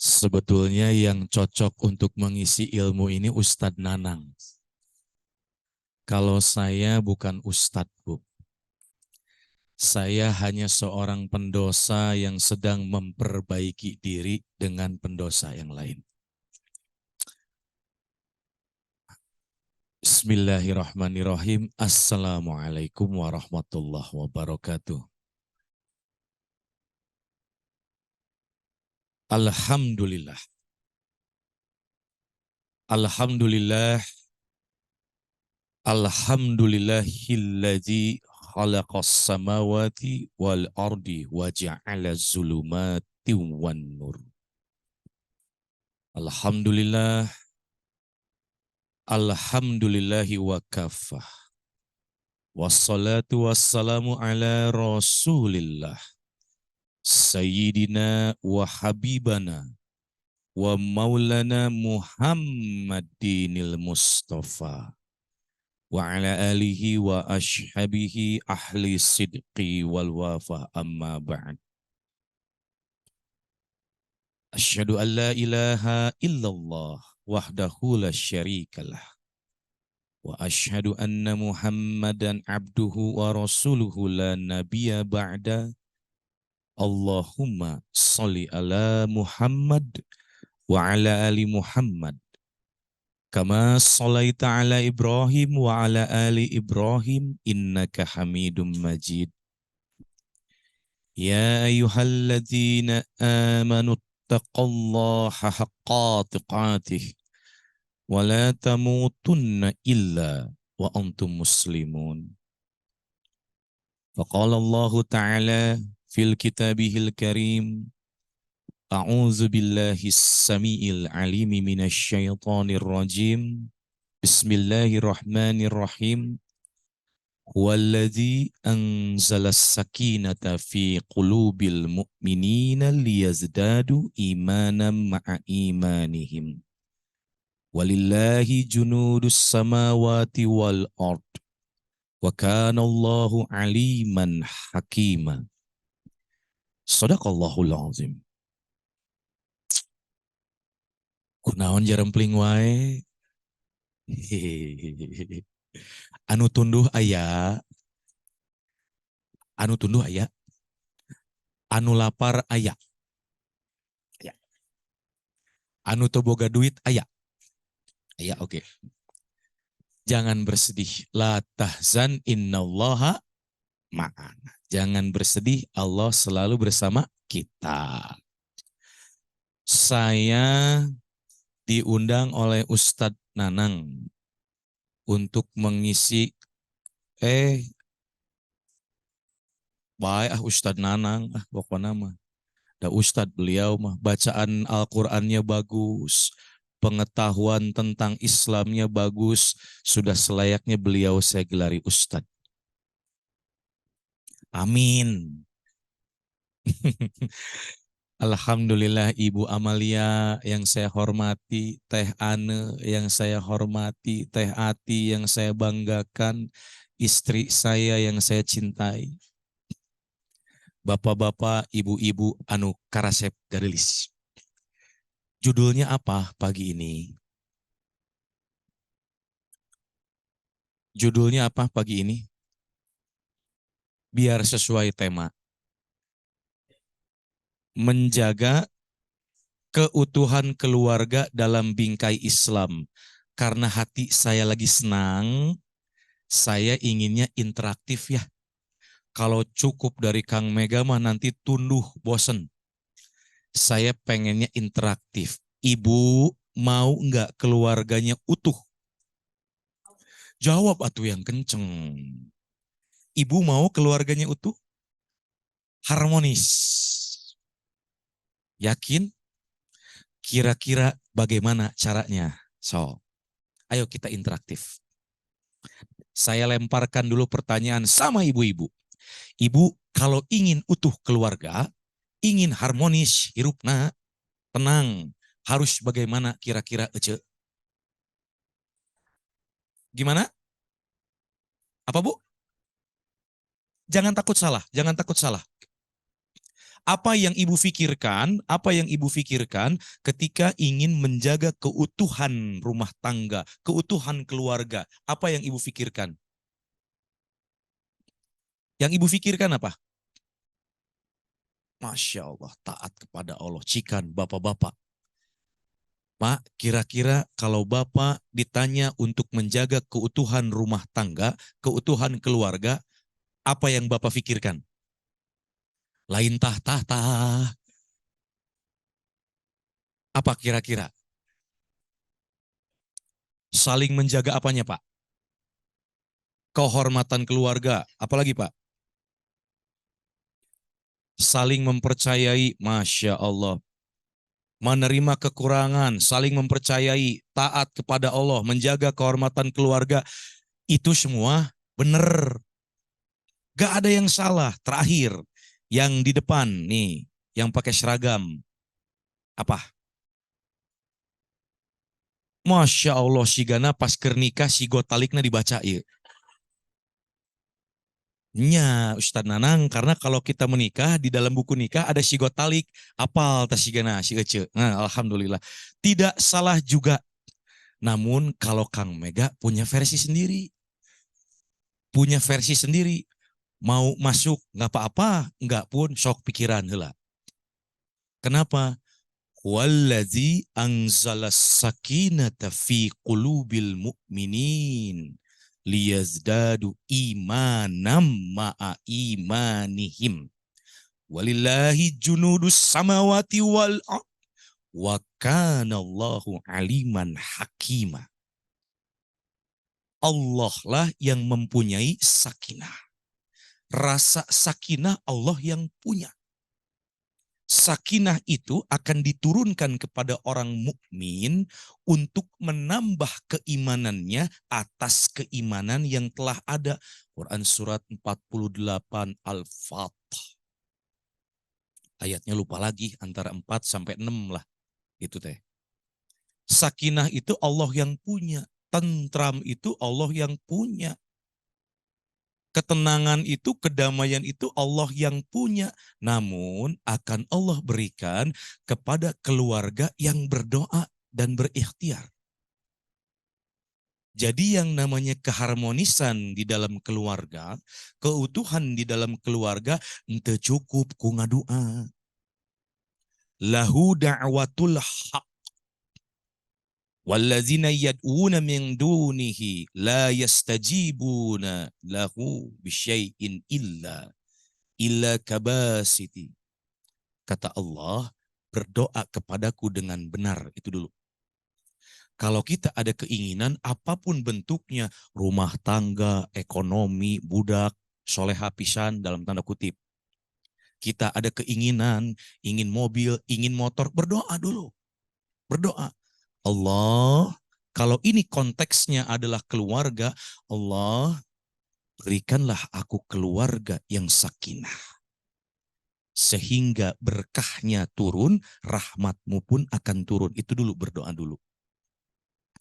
Sebetulnya yang cocok untuk mengisi ilmu ini Ustadz Nanang. Kalau saya bukan Ustadz, Bu. Saya hanya seorang pendosa yang sedang memperbaiki diri dengan pendosa yang lain. Bismillahirrahmanirrahim. Assalamualaikum warahmatullahi wabarakatuh. Alhamdulillah. Alhamdulillah. Alhamdulillahilladzi khalaqas samawati wal ardi wa ja'ala zulumati wan nur. Alhamdulillah. Alhamdulillahi wa kafah. Wassalatu wassalamu ala rasulillah. Sayyidina wa habibana wa maulana Muhammadinil Mustafa. Wa ala alihi wa ashabihi ahli sidqi wal wafa amma ba'd. Asyhadu an la ilaha illallah wahdahu la syarikalah. Wa asyhadu anna Muhammadan abduhu wa rasuluhu la nabiyya ba'da. Allahumma salli ala Muhammad wa ala ali Muhammad. Kama sallaita ala Ibrahim wa ala ali Ibrahim innaka Hamidum Majid. Ya ayyuhalladzina amanu taqullaha haqqa tuqatih wa la tamutunna illa wa antum muslimun. Faqala Allah Ta'ala fil kitabihil karim. A'udzu billahi as-sami'il 'alimi minasy syaithanir rajim. Bismillahirrahmanirrahim. Huwallazi anzalas sakinata fi qulubil mu'minina liyazdadu imanan ma'a imanihim. Walillahi junudus samawati wal ard. Wa kana Allahu aliman hakima. Shadaqallahul azim. Kunaon jarempling wae. Anu tunduh aya, anu tunduh aya, anu lapar aya, anu teu boga duit aya, oke. Jangan bersedih, la tahzan innallaha ma'ana. Jangan bersedih, Allah selalu bersama kita. Saya diundang oleh Ustadz Nanang untuk mengisi baik Ustadz Nanang pokoknya mah da Ustadz beliau mah bacaan Al-Qur'annya bagus, pengetahuan tentang Islamnya bagus, sudah selayaknya beliau saya gelari Ustadz. Amin. Alhamdulillah Ibu Amalia yang saya hormati, Teh Ane yang saya hormati, Teh Ati yang saya banggakan, istri saya yang saya cintai. Bapak-bapak, ibu-ibu anu karasep garilis. Judulnya apa pagi ini? Judulnya apa pagi ini? Biar sesuai tema. Menjaga keutuhan keluarga dalam bingkai Islam. Karena hati saya lagi senang, saya inginnya interaktif ya. Kalau cukup dari Kang Mega mah nanti tunduh bosen. Saya pengennya interaktif. Ibu mau nggak keluarganya utuh? Jawab atuh yang kenceng. Ibu mau keluarganya utuh? Harmonis. Yakin? Kira-kira bagaimana caranya? So, ayo kita interaktif. Saya lemparkan dulu pertanyaan sama ibu-ibu. Ibu, kalau ingin utuh keluarga, ingin harmonis, hirupna, tenang, harus bagaimana kira-kira Ece? Gimana? Apa Bu? Jangan takut salah, jangan takut salah. Apa yang ibu pikirkan? Apa yang ibu pikirkan ketika ingin menjaga keutuhan rumah tangga, keutuhan keluarga? Apa yang ibu pikirkan? Yang ibu pikirkan apa? Masya Allah, taat kepada Allah. Cikan bapak-bapak. Pak, kira-kira kalau Bapak ditanya untuk menjaga keutuhan rumah tangga, keutuhan keluarga, apa yang Bapak pikirkan? Lain tah. Apa kira-kira? Saling menjaga apanya, Pak? Kehormatan keluarga. Apalagi, Pak? Saling mempercayai, Masya Allah. Menerima kekurangan, saling mempercayai, taat kepada Allah, menjaga kehormatan keluarga. Itu semua benar. Gak ada yang salah. Terakhir, yang di depan nih, yang pakai seragam. Apa? Masya Allah, si Gana pas kernikah si gotalikna dibaca ya. Nya Ustadz Nanang, karena kalau kita menikah, di dalam buku nikah ada si gotalik. Apal tas si Gana, si Ece. Nah, Alhamdulillah. Tidak salah juga. Namun kalau Kang Mega punya versi sendiri. Punya versi sendiri. Mau masuk, nggak apa-apa. Nggak pun, sok pikiran. Hela. Kenapa? Wallazi anzala sakinata fi qulubil mu'minin liyazdadu imanam ma'a imanihim. Walillahi junudus samawati wal ard wa kana Allahu aliman hakima. Allah lah yang mempunyai sakinah. Rasa sakinah Allah yang punya. Sakinah itu akan diturunkan kepada orang mukmin untuk menambah keimanannya atas keimanan yang telah ada. Quran surat 48 Al-Fatih. Ayatnya lupa lagi, antara 4 sampai 6 lah. Itu teh. Sakinah itu Allah yang punya. Tentram itu Allah yang punya. Ketenangan itu, kedamaian itu Allah yang punya. Namun akan Allah berikan kepada keluarga yang berdoa dan berikhtiar. Jadi yang namanya keharmonisan di dalam keluarga, keutuhan di dalam keluarga, ente cukup ku ngadoa. Lahu da'watul haq. Wallazina yad'una min dunihi la yastajibuna lahu bisyai'in illa kabasiti. Kata Allah, berdoa kepadaku dengan benar. Itu dulu. Kalau kita ada keinginan apapun bentuknya, rumah tangga, ekonomi, budak, soleha pisan dalam tanda kutip. Kita ada keinginan, ingin mobil, ingin motor, berdoa dulu. Berdoa. Allah, kalau ini konteksnya adalah keluarga, Allah, berikanlah aku keluarga yang sakinah. Sehingga berkahnya turun, rahmatmu pun akan turun. Itu dulu, berdoa dulu.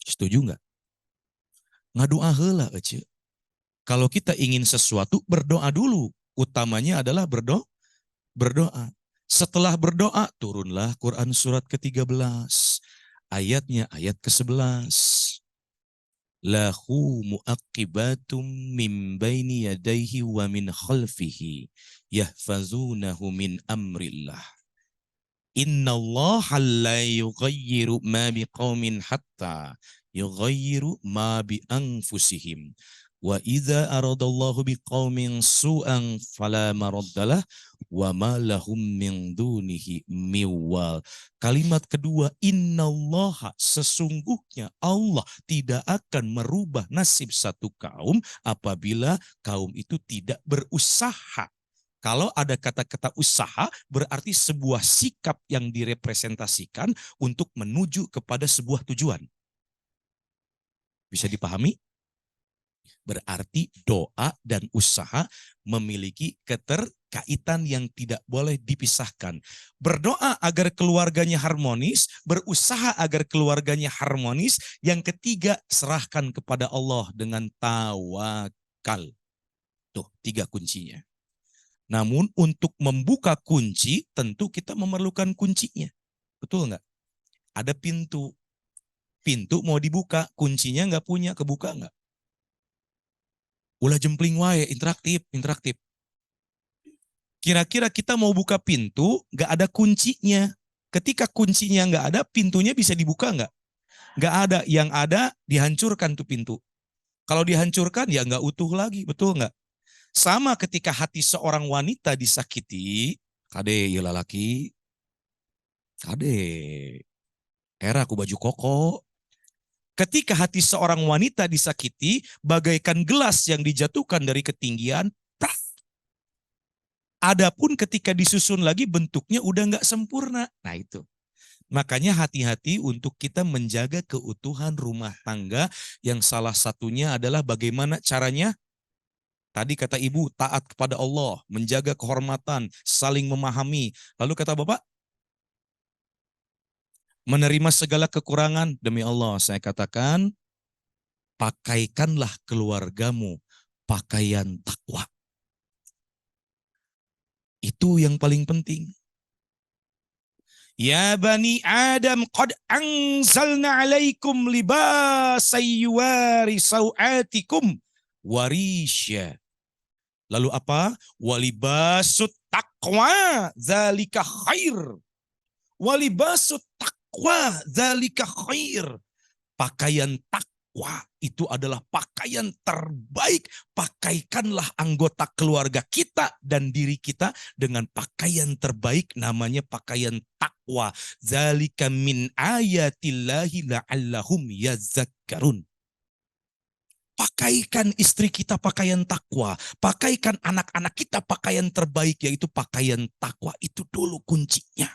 Setuju nggak? Ngadoa heula, Ece. Kalau kita ingin sesuatu, berdoa dulu. Utamanya adalah berdoa. Setelah berdoa, turunlah Quran surat ke-13. Ayatnya ayat ke-11. Lahu muaqibatum min baini yadayhi wa min khalfihi yahfazunahu min amrillah. Inna Allah la yughayyiru ma biqaumin hatta yughayyiru ma bi anfusihim. Wa idza aradallahu biqaumin su'an fala maraddalah wa ma lahum min dunihi miwal. Kalimat kedua, innallaha, sesungguhnya Allah tidak akan merubah nasib satu kaum apabila kaum itu tidak berusaha. Kalau ada kata-kata usaha, berarti sebuah sikap yang direpresentasikan untuk menuju kepada sebuah tujuan. Bisa dipahami? Berarti doa dan usaha memiliki keterkaitan yang tidak boleh dipisahkan. Berdoa agar keluarganya harmonis, berusaha agar keluarganya harmonis. Yang ketiga, serahkan kepada Allah dengan tawakal. Tuh, 3 kuncinya. Namun untuk membuka kunci, tentu kita memerlukan kuncinya. Betul nggak? Ada pintu. Pintu mau dibuka, kuncinya nggak punya, kebuka nggak? Ulah jempling wae, interaktif, interaktif. Kira-kira kita mau buka pintu, nggak ada kuncinya. Ketika kuncinya nggak ada, pintunya bisa dibuka nggak? Nggak ada. Yang ada, dihancurkan tuh pintu. Kalau dihancurkan, ya nggak utuh lagi. Betul nggak? Sama ketika hati seorang wanita disakiti, kade ya laki, kade, era aku baju koko. Ketika hati seorang wanita disakiti, bagaikan gelas yang dijatuhkan dari ketinggian, adapun ketika disusun lagi bentuknya udah nggak sempurna. Nah itu. Makanya hati-hati untuk kita menjaga keutuhan rumah tangga yang salah satunya adalah bagaimana caranya. Tadi kata ibu, taat kepada Allah, menjaga kehormatan, saling memahami. Lalu kata bapak, menerima segala kekurangan. Demi Allah, saya katakan, pakaikanlah keluargamu pakaian takwa. Itu yang paling penting. Ya bani Adam, qad anzalna alaikum libasay yuwari sawatikum warisya. Lalu apa? Walibasut taqwa zalika khair. Walibasut taqwa zalika khair. Pakaian takwa itu adalah pakaian terbaik. Pakaikanlah anggota keluarga kita dan diri kita dengan pakaian terbaik, namanya pakaian takwa. Zalika min ayatillahi la'allahum yazakkarun. Pakaikan istri kita pakaian takwa. Pakaikan anak-anak kita pakaian terbaik, yaitu pakaian takwa. Itu dulu kuncinya.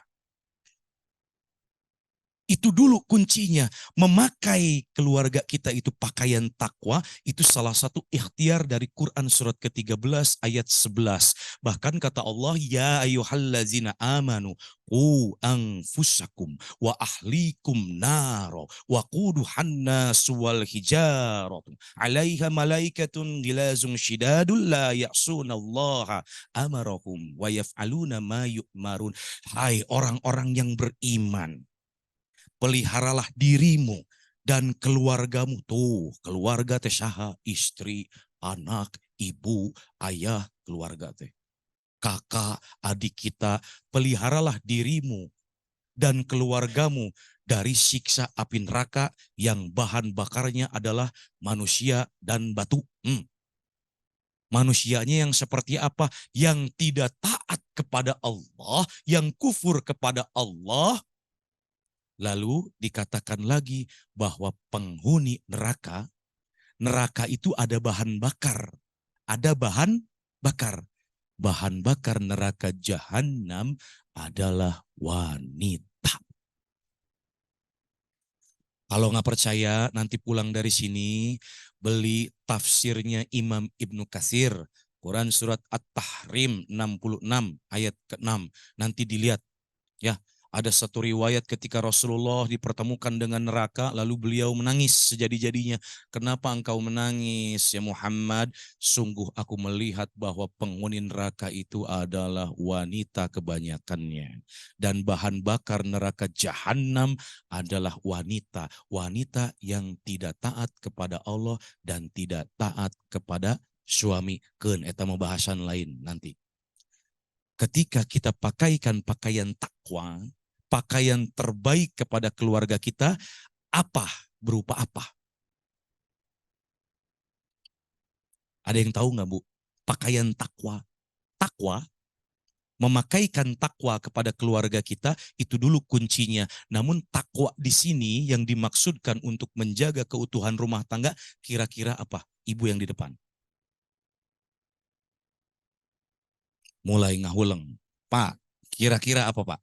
Itu dulu kuncinya. Memakai keluarga kita itu pakaian takwa, itu salah satu ikhtiar dari Quran surat ke-13 ayat 11. Bahkan kata Allah, ya ayyuhallazina amanu qu anfusakum wa ahlikum naro wa quduhan nasu wal hijaratu alaiha malaikatun gilazun shidadul la ya'sunallaha amarahum wa yaf'aluna ma yu'marun. Hai orang-orang yang beriman, peliharalah dirimu dan keluargamu. Tuh, keluarga teh saha, istri, anak, ibu, ayah, keluarga teh. Kakak, adik kita, peliharalah dirimu dan keluargamu dari siksa api neraka yang bahan bakarnya adalah manusia dan batu. Manusianya yang seperti apa? Yang tidak taat kepada Allah, yang kufur kepada Allah. Lalu dikatakan lagi bahwa penghuni neraka, neraka itu ada bahan bakar. Ada bahan bakar. Bahan bakar neraka jahanam adalah wanita. Kalau nggak percaya, nanti pulang dari sini, beli tafsirnya Imam Ibnu Katsir. Quran surat At-Tahrim 66 ayat ke-6. Nanti dilihat. Ya, ada satu riwayat ketika Rasulullah dipertemukan dengan neraka, lalu beliau menangis sejadi-jadinya. Kenapa engkau menangis ya Muhammad? Sungguh aku melihat bahwa penghuni neraka itu adalah wanita kebanyakannya. Dan bahan bakar neraka jahanam adalah wanita. Wanita yang tidak taat kepada Allah dan tidak taat kepada suami. Keun eta mau bahasan lain nanti. Ketika kita pakaikan pakaian takwa, pakaian terbaik kepada keluarga kita, apa? Berupa apa? Ada yang tahu nggak, Bu? Pakaian takwa. Takwa, memakaikan takwa kepada keluarga kita, itu dulu kuncinya. Namun takwa di sini yang dimaksudkan untuk menjaga keutuhan rumah tangga, kira-kira apa? Ibu yang di depan. Mulai ngahuleng. Pak, kira-kira apa Pak?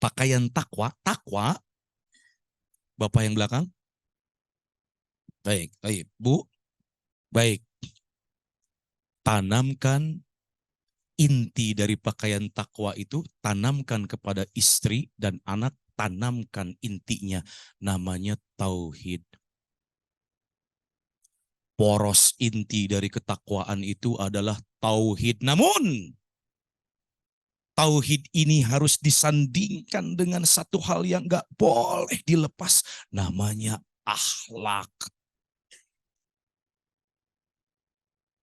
Pakaian takwa, takwa, Bapak yang belakang. Baik, baik. Bu, baik. Tanamkan inti dari pakaian takwa itu, tanamkan kepada istri dan anak, tanamkan intinya, namanya tauhid. Poros inti dari ketakwaan itu adalah tauhid. Namun tauhid ini harus disandingkan dengan satu hal yang gak boleh dilepas. Namanya akhlak.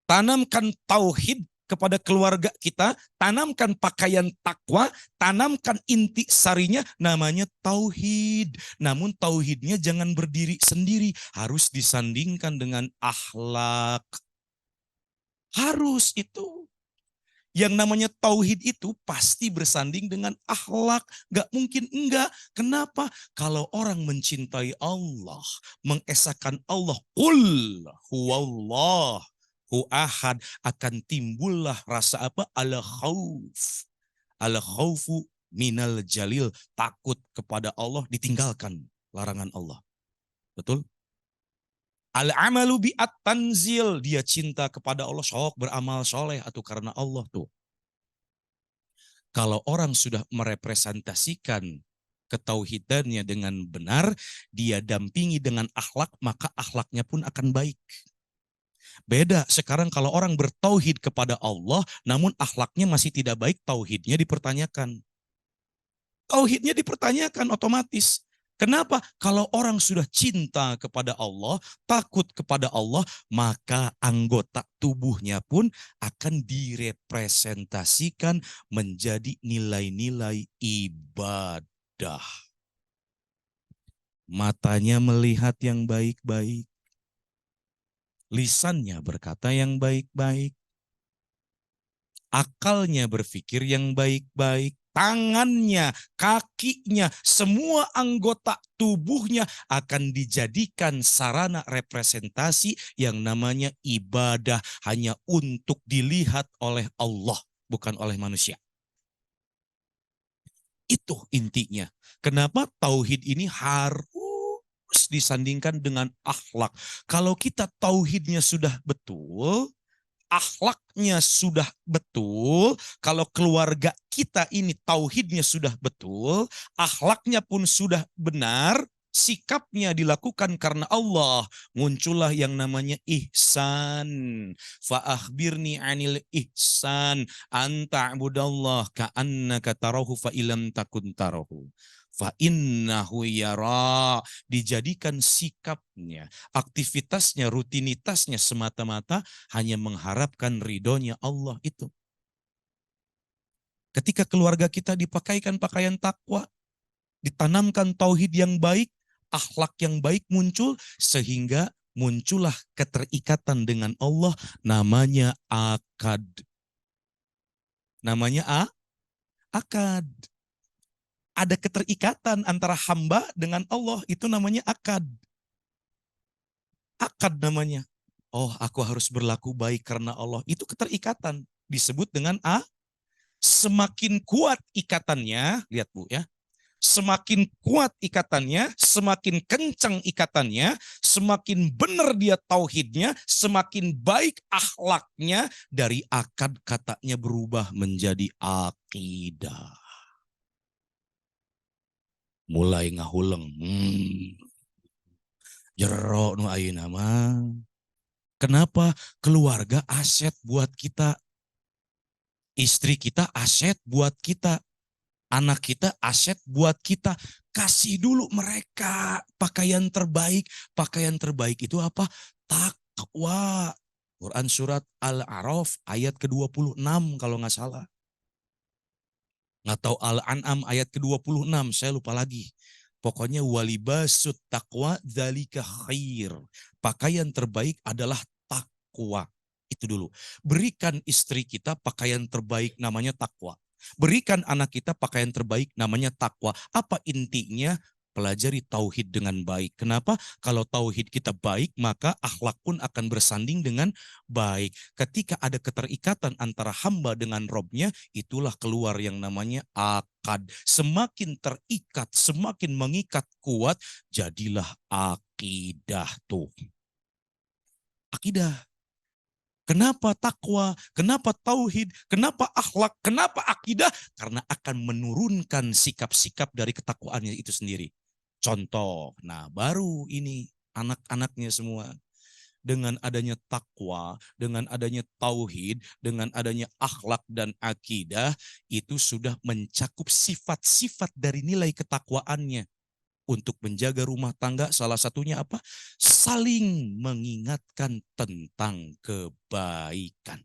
Tanamkan tauhid kepada keluarga kita, tanamkan pakaian takwa, tanamkan inti sarinya namanya tauhid. Namun tauhidnya jangan berdiri sendiri, harus disandingkan dengan akhlak. Harus itu. Yang namanya tauhid itu pasti bersanding dengan akhlak. Gak mungkin enggak. Kenapa? Kalau orang mencintai Allah, mengesahkan Allah, qul huwallahu ahad, akan timbullah rasa apa? Al-khauf. Al-khaufu minal jalil. Takut kepada Allah, ditinggalkan larangan Allah. Betul? Al-amalu bi'at tanzil. Dia cinta kepada Allah, sok beramal soleh atau karena Allah tuh. Kalau orang sudah merepresentasikan ketauhidannya dengan benar, dia dampingi dengan akhlak, maka akhlaknya pun akan baik. Beda sekarang kalau orang bertauhid kepada Allah, namun akhlaknya masih tidak baik, tauhidnya dipertanyakan. Tauhidnya dipertanyakan otomatis. Kenapa? Kalau orang sudah cinta kepada Allah, takut kepada Allah, maka anggota tubuhnya pun akan direpresentasikan menjadi nilai-nilai ibadah. Matanya melihat yang baik-baik, lisannya berkata yang baik-baik, akalnya berpikir yang baik-baik, tangannya, kakinya, semua anggota tubuhnya akan dijadikan sarana representasi yang namanya ibadah, hanya untuk dilihat oleh Allah, bukan oleh manusia. Itu intinya. Kenapa tauhid ini harus disandingkan dengan akhlak? Kalau kita tauhidnya sudah betul, akhlaknya sudah betul, kalau keluarga kita ini tauhidnya sudah betul, akhlaknya pun sudah benar, sikapnya dilakukan karena Allah, muncullah yang namanya ihsan. Fa'akhbirni anil ihsan, anta'budallah ka'annaka tarahu fa'ilam takun tarahu. Fa'innahu yara, dijadikan sikapnya, aktivitasnya, rutinitasnya semata-mata hanya mengharapkan ridhonya Allah itu. Ketika keluarga kita dipakaikan pakaian takwa, ditanamkan tauhid yang baik, akhlak yang baik muncul, sehingga muncullah keterikatan dengan Allah, namanya akad. Namanya akad. Ada keterikatan antara hamba dengan Allah, itu namanya akad. Akad namanya. Oh, aku harus berlaku baik karena Allah. Itu keterikatan. Disebut dengan semakin kuat ikatannya, lihat Bu ya. Semakin kuat ikatannya, semakin kencang ikatannya, semakin benar dia tauhidnya, semakin baik akhlaknya, dari akad katanya berubah menjadi akidah. Mulai ngahuleng. Jero nu ayeuna mah. Kenapa? Keluarga aset buat kita. Istri kita aset buat kita. Anak kita aset buat kita. Kasih dulu mereka pakaian terbaik. Pakaian terbaik itu apa? Takwa. Quran surat Al-A'raf ayat ke-26 kalau nggak salah. Nggak tahu Al-An'am ayat ke-26, saya lupa lagi. Pokoknya walibasut taqwa dzalika khair. Pakaian terbaik adalah takwa. Itu dulu. Berikan istri kita pakaian terbaik namanya takwa. Berikan anak kita pakaian terbaik namanya takwa. Apa intinya? Pelajari tauhid dengan baik. Kenapa? Kalau tauhid kita baik, maka akhlak pun akan bersanding dengan baik. Ketika ada keterikatan antara hamba dengan Robnya, itulah keluar yang namanya akad. Semakin terikat, semakin mengikat kuat, jadilah akidah tuh. Akidah. Kenapa takwa? Kenapa tauhid? Kenapa akhlak? Kenapa akidah? Karena akan menurunkan sikap-sikap dari ketakwaannya itu sendiri. Contoh, nah baru ini anak-anaknya semua. dengan adanya takwa, dengan adanya tauhid, dengan adanya akhlak dan akidah, itu sudah mencakup sifat-sifat dari nilai ketakwaannya. Untuk menjaga rumah tangga, salah satunya apa? Saling mengingatkan tentang kebaikan.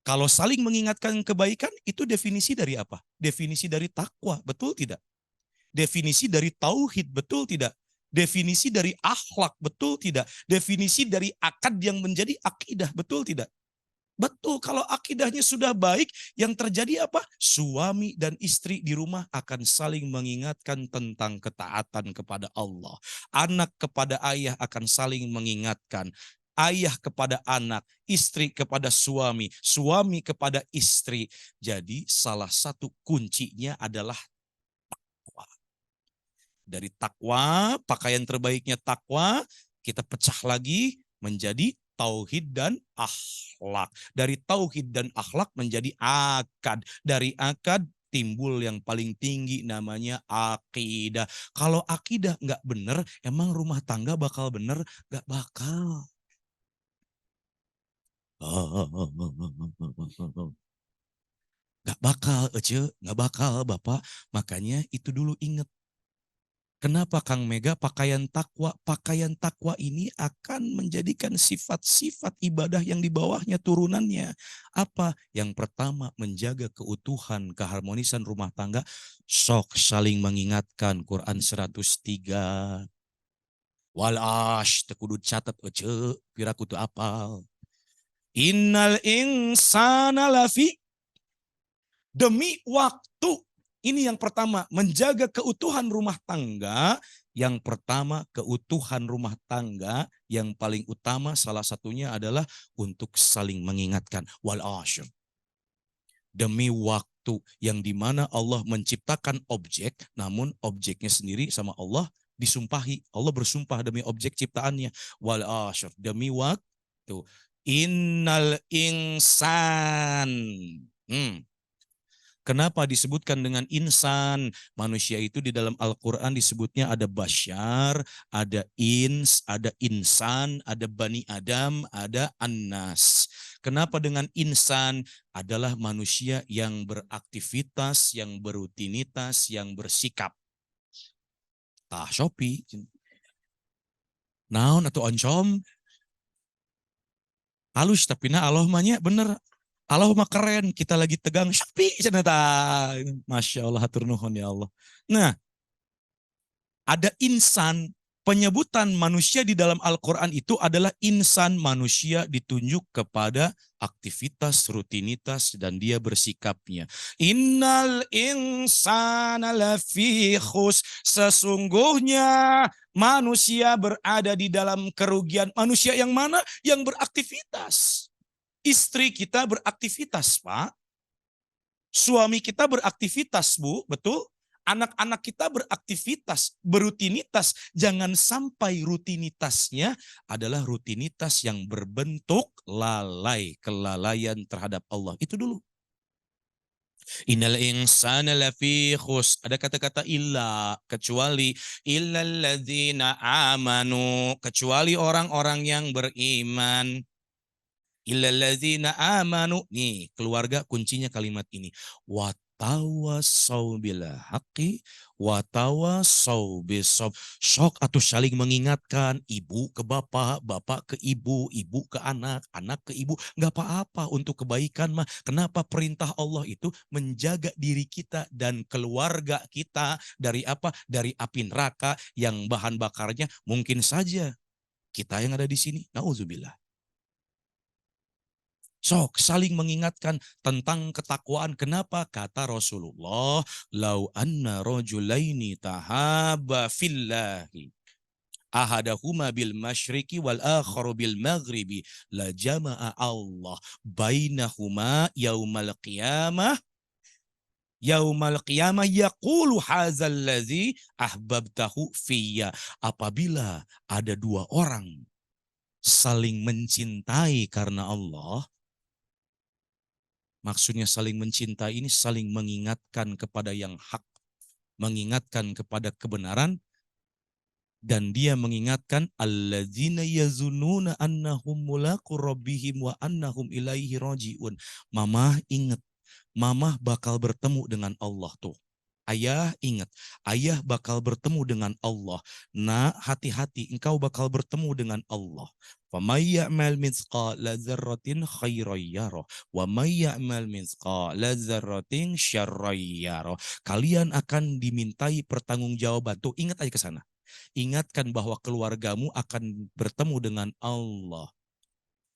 Kalau saling mengingatkan kebaikan, itu definisi dari apa? Definisi dari takwa, betul tidak? Definisi dari tauhid, betul tidak? Definisi dari akhlak, betul tidak? Definisi dari akad yang menjadi akidah, betul tidak? Betul, kalau akidahnya sudah baik, yang terjadi apa? Suami dan istri di rumah akan saling mengingatkan tentang ketaatan kepada Allah. Anak kepada ayah akan saling mengingatkan. Ayah kepada anak, istri kepada suami, suami kepada istri. Jadi salah satu kuncinya adalah takwa. Dari takwa, pakaian terbaiknya takwa, kita pecah lagi menjadi tauhid dan akhlak. Dari tauhid dan akhlak menjadi akad. Dari akad timbul yang paling tinggi namanya akidah. Kalau akidah nggak bener, emang rumah tangga bakal bener? Nggak bakal. Nggak bakal, Ece. Nggak bakal, Bapak. Makanya itu dulu ingat. Kenapa Kang Mega pakaian takwa? Pakaian takwa ini akan menjadikan sifat-sifat ibadah yang di bawahnya turunannya. Apa? Yang pertama, menjaga keutuhan, keharmonisan rumah tangga. Sok saling mengingatkan Quran 103. Walash, tekudu catat ece, piraku tu apal. Innal insana lafi, demi waktu. Ini yang pertama, menjaga keutuhan rumah tangga. Yang pertama, keutuhan rumah tangga yang paling utama salah satunya adalah untuk saling mengingatkan. Wal asyr. Demi waktu yang dimana Allah menciptakan objek, namun objeknya sendiri sama Allah disumpahi. Allah bersumpah demi objek ciptaannya. Wal asyr. Demi waktu. Innal insan. Kenapa disebutkan dengan insan? Manusia itu di dalam Al-Quran disebutnya ada basyar, ada ins, ada insan, ada bani Adam, ada annas. Kenapa dengan insan? Adalah manusia yang beraktivitas, yang berutinitas, yang bersikap. Tah Shopee. Naon atau oncom? Halus tapi na Allah mahnya bener. Allah mah keren, kita lagi tegang, Shopee cenata. Masya Allah, hatur nuhun ya Allah. Nah, ada insan, penyebutan manusia di dalam Al-Quran itu adalah insan, manusia ditunjuk kepada aktivitas, rutinitas, dan dia bersikapnya. Innal insana lafi khus, sesungguhnya manusia berada di dalam kerugian. Manusia yang mana? Yang beraktivitas. Istri kita beraktivitas, Pak. Suami kita beraktivitas, Bu, betul? Anak-anak kita beraktivitas, berutinitas. Jangan sampai rutinitasnya adalah rutinitas yang berbentuk lalai, kelalaian terhadap Allah. Itu dulu. Innal insana lafi khus. Ada kata-kata illa, kecuali illalladzina amanu, kecuali orang-orang yang beriman. Illalladzina amanu. Nih, keluarga kuncinya kalimat ini. Watawasau bil haqqi watawasau bisob. Sok atau saling mengingatkan, ibu ke bapak, bapak ke ibu, ibu ke anak, anak ke ibu. Enggak apa-apa untuk kebaikan mah. Kenapa perintah Allah itu menjaga diri kita dan keluarga kita dari apa? Dari api neraka yang bahan bakarnya mungkin saja kita yang ada di sini. Nauzubillah. Sok saling mengingatkan tentang ketakwaan. Kenapa? Kata Rasulullah, lau anna rajulaini tahaba fillahi ahadahuma bil masyriqi wal akharu bil maghribi la jama'a Allah bainahuma yaumal qiyamah yaqulu hadzal ladzi ahbabtahu fiyya. Apabila ada dua orang saling mencintai karena Allah. Maksudnya saling mencintai ini saling mengingatkan kepada yang hak, mengingatkan kepada kebenaran, Dan dia mengingatkan alladzina yazununa annahum mulaqu rabbihim wa annahum ilaihi rajiun. Mamah ingat, mamah bakal bertemu dengan Allah tuh. Ayah ingat, ayah bakal bertemu dengan Allah. Nak, hati-hati, engkau bakal bertemu dengan Allah. وَمَنْ يَعْمَلْ مِثْقَالَ ذَرَّةٍ خَيْرًا يَرَهُ وَمَنْ يَعْمَلْ مِثْقَالَ ذَرَّةٍ شَرًّا يَرَهُ. Kalian akan dimintai pertanggungjawaban. Tuh, ingat aja ke sana. Ingatkan bahwa keluargamu akan bertemu dengan Allah.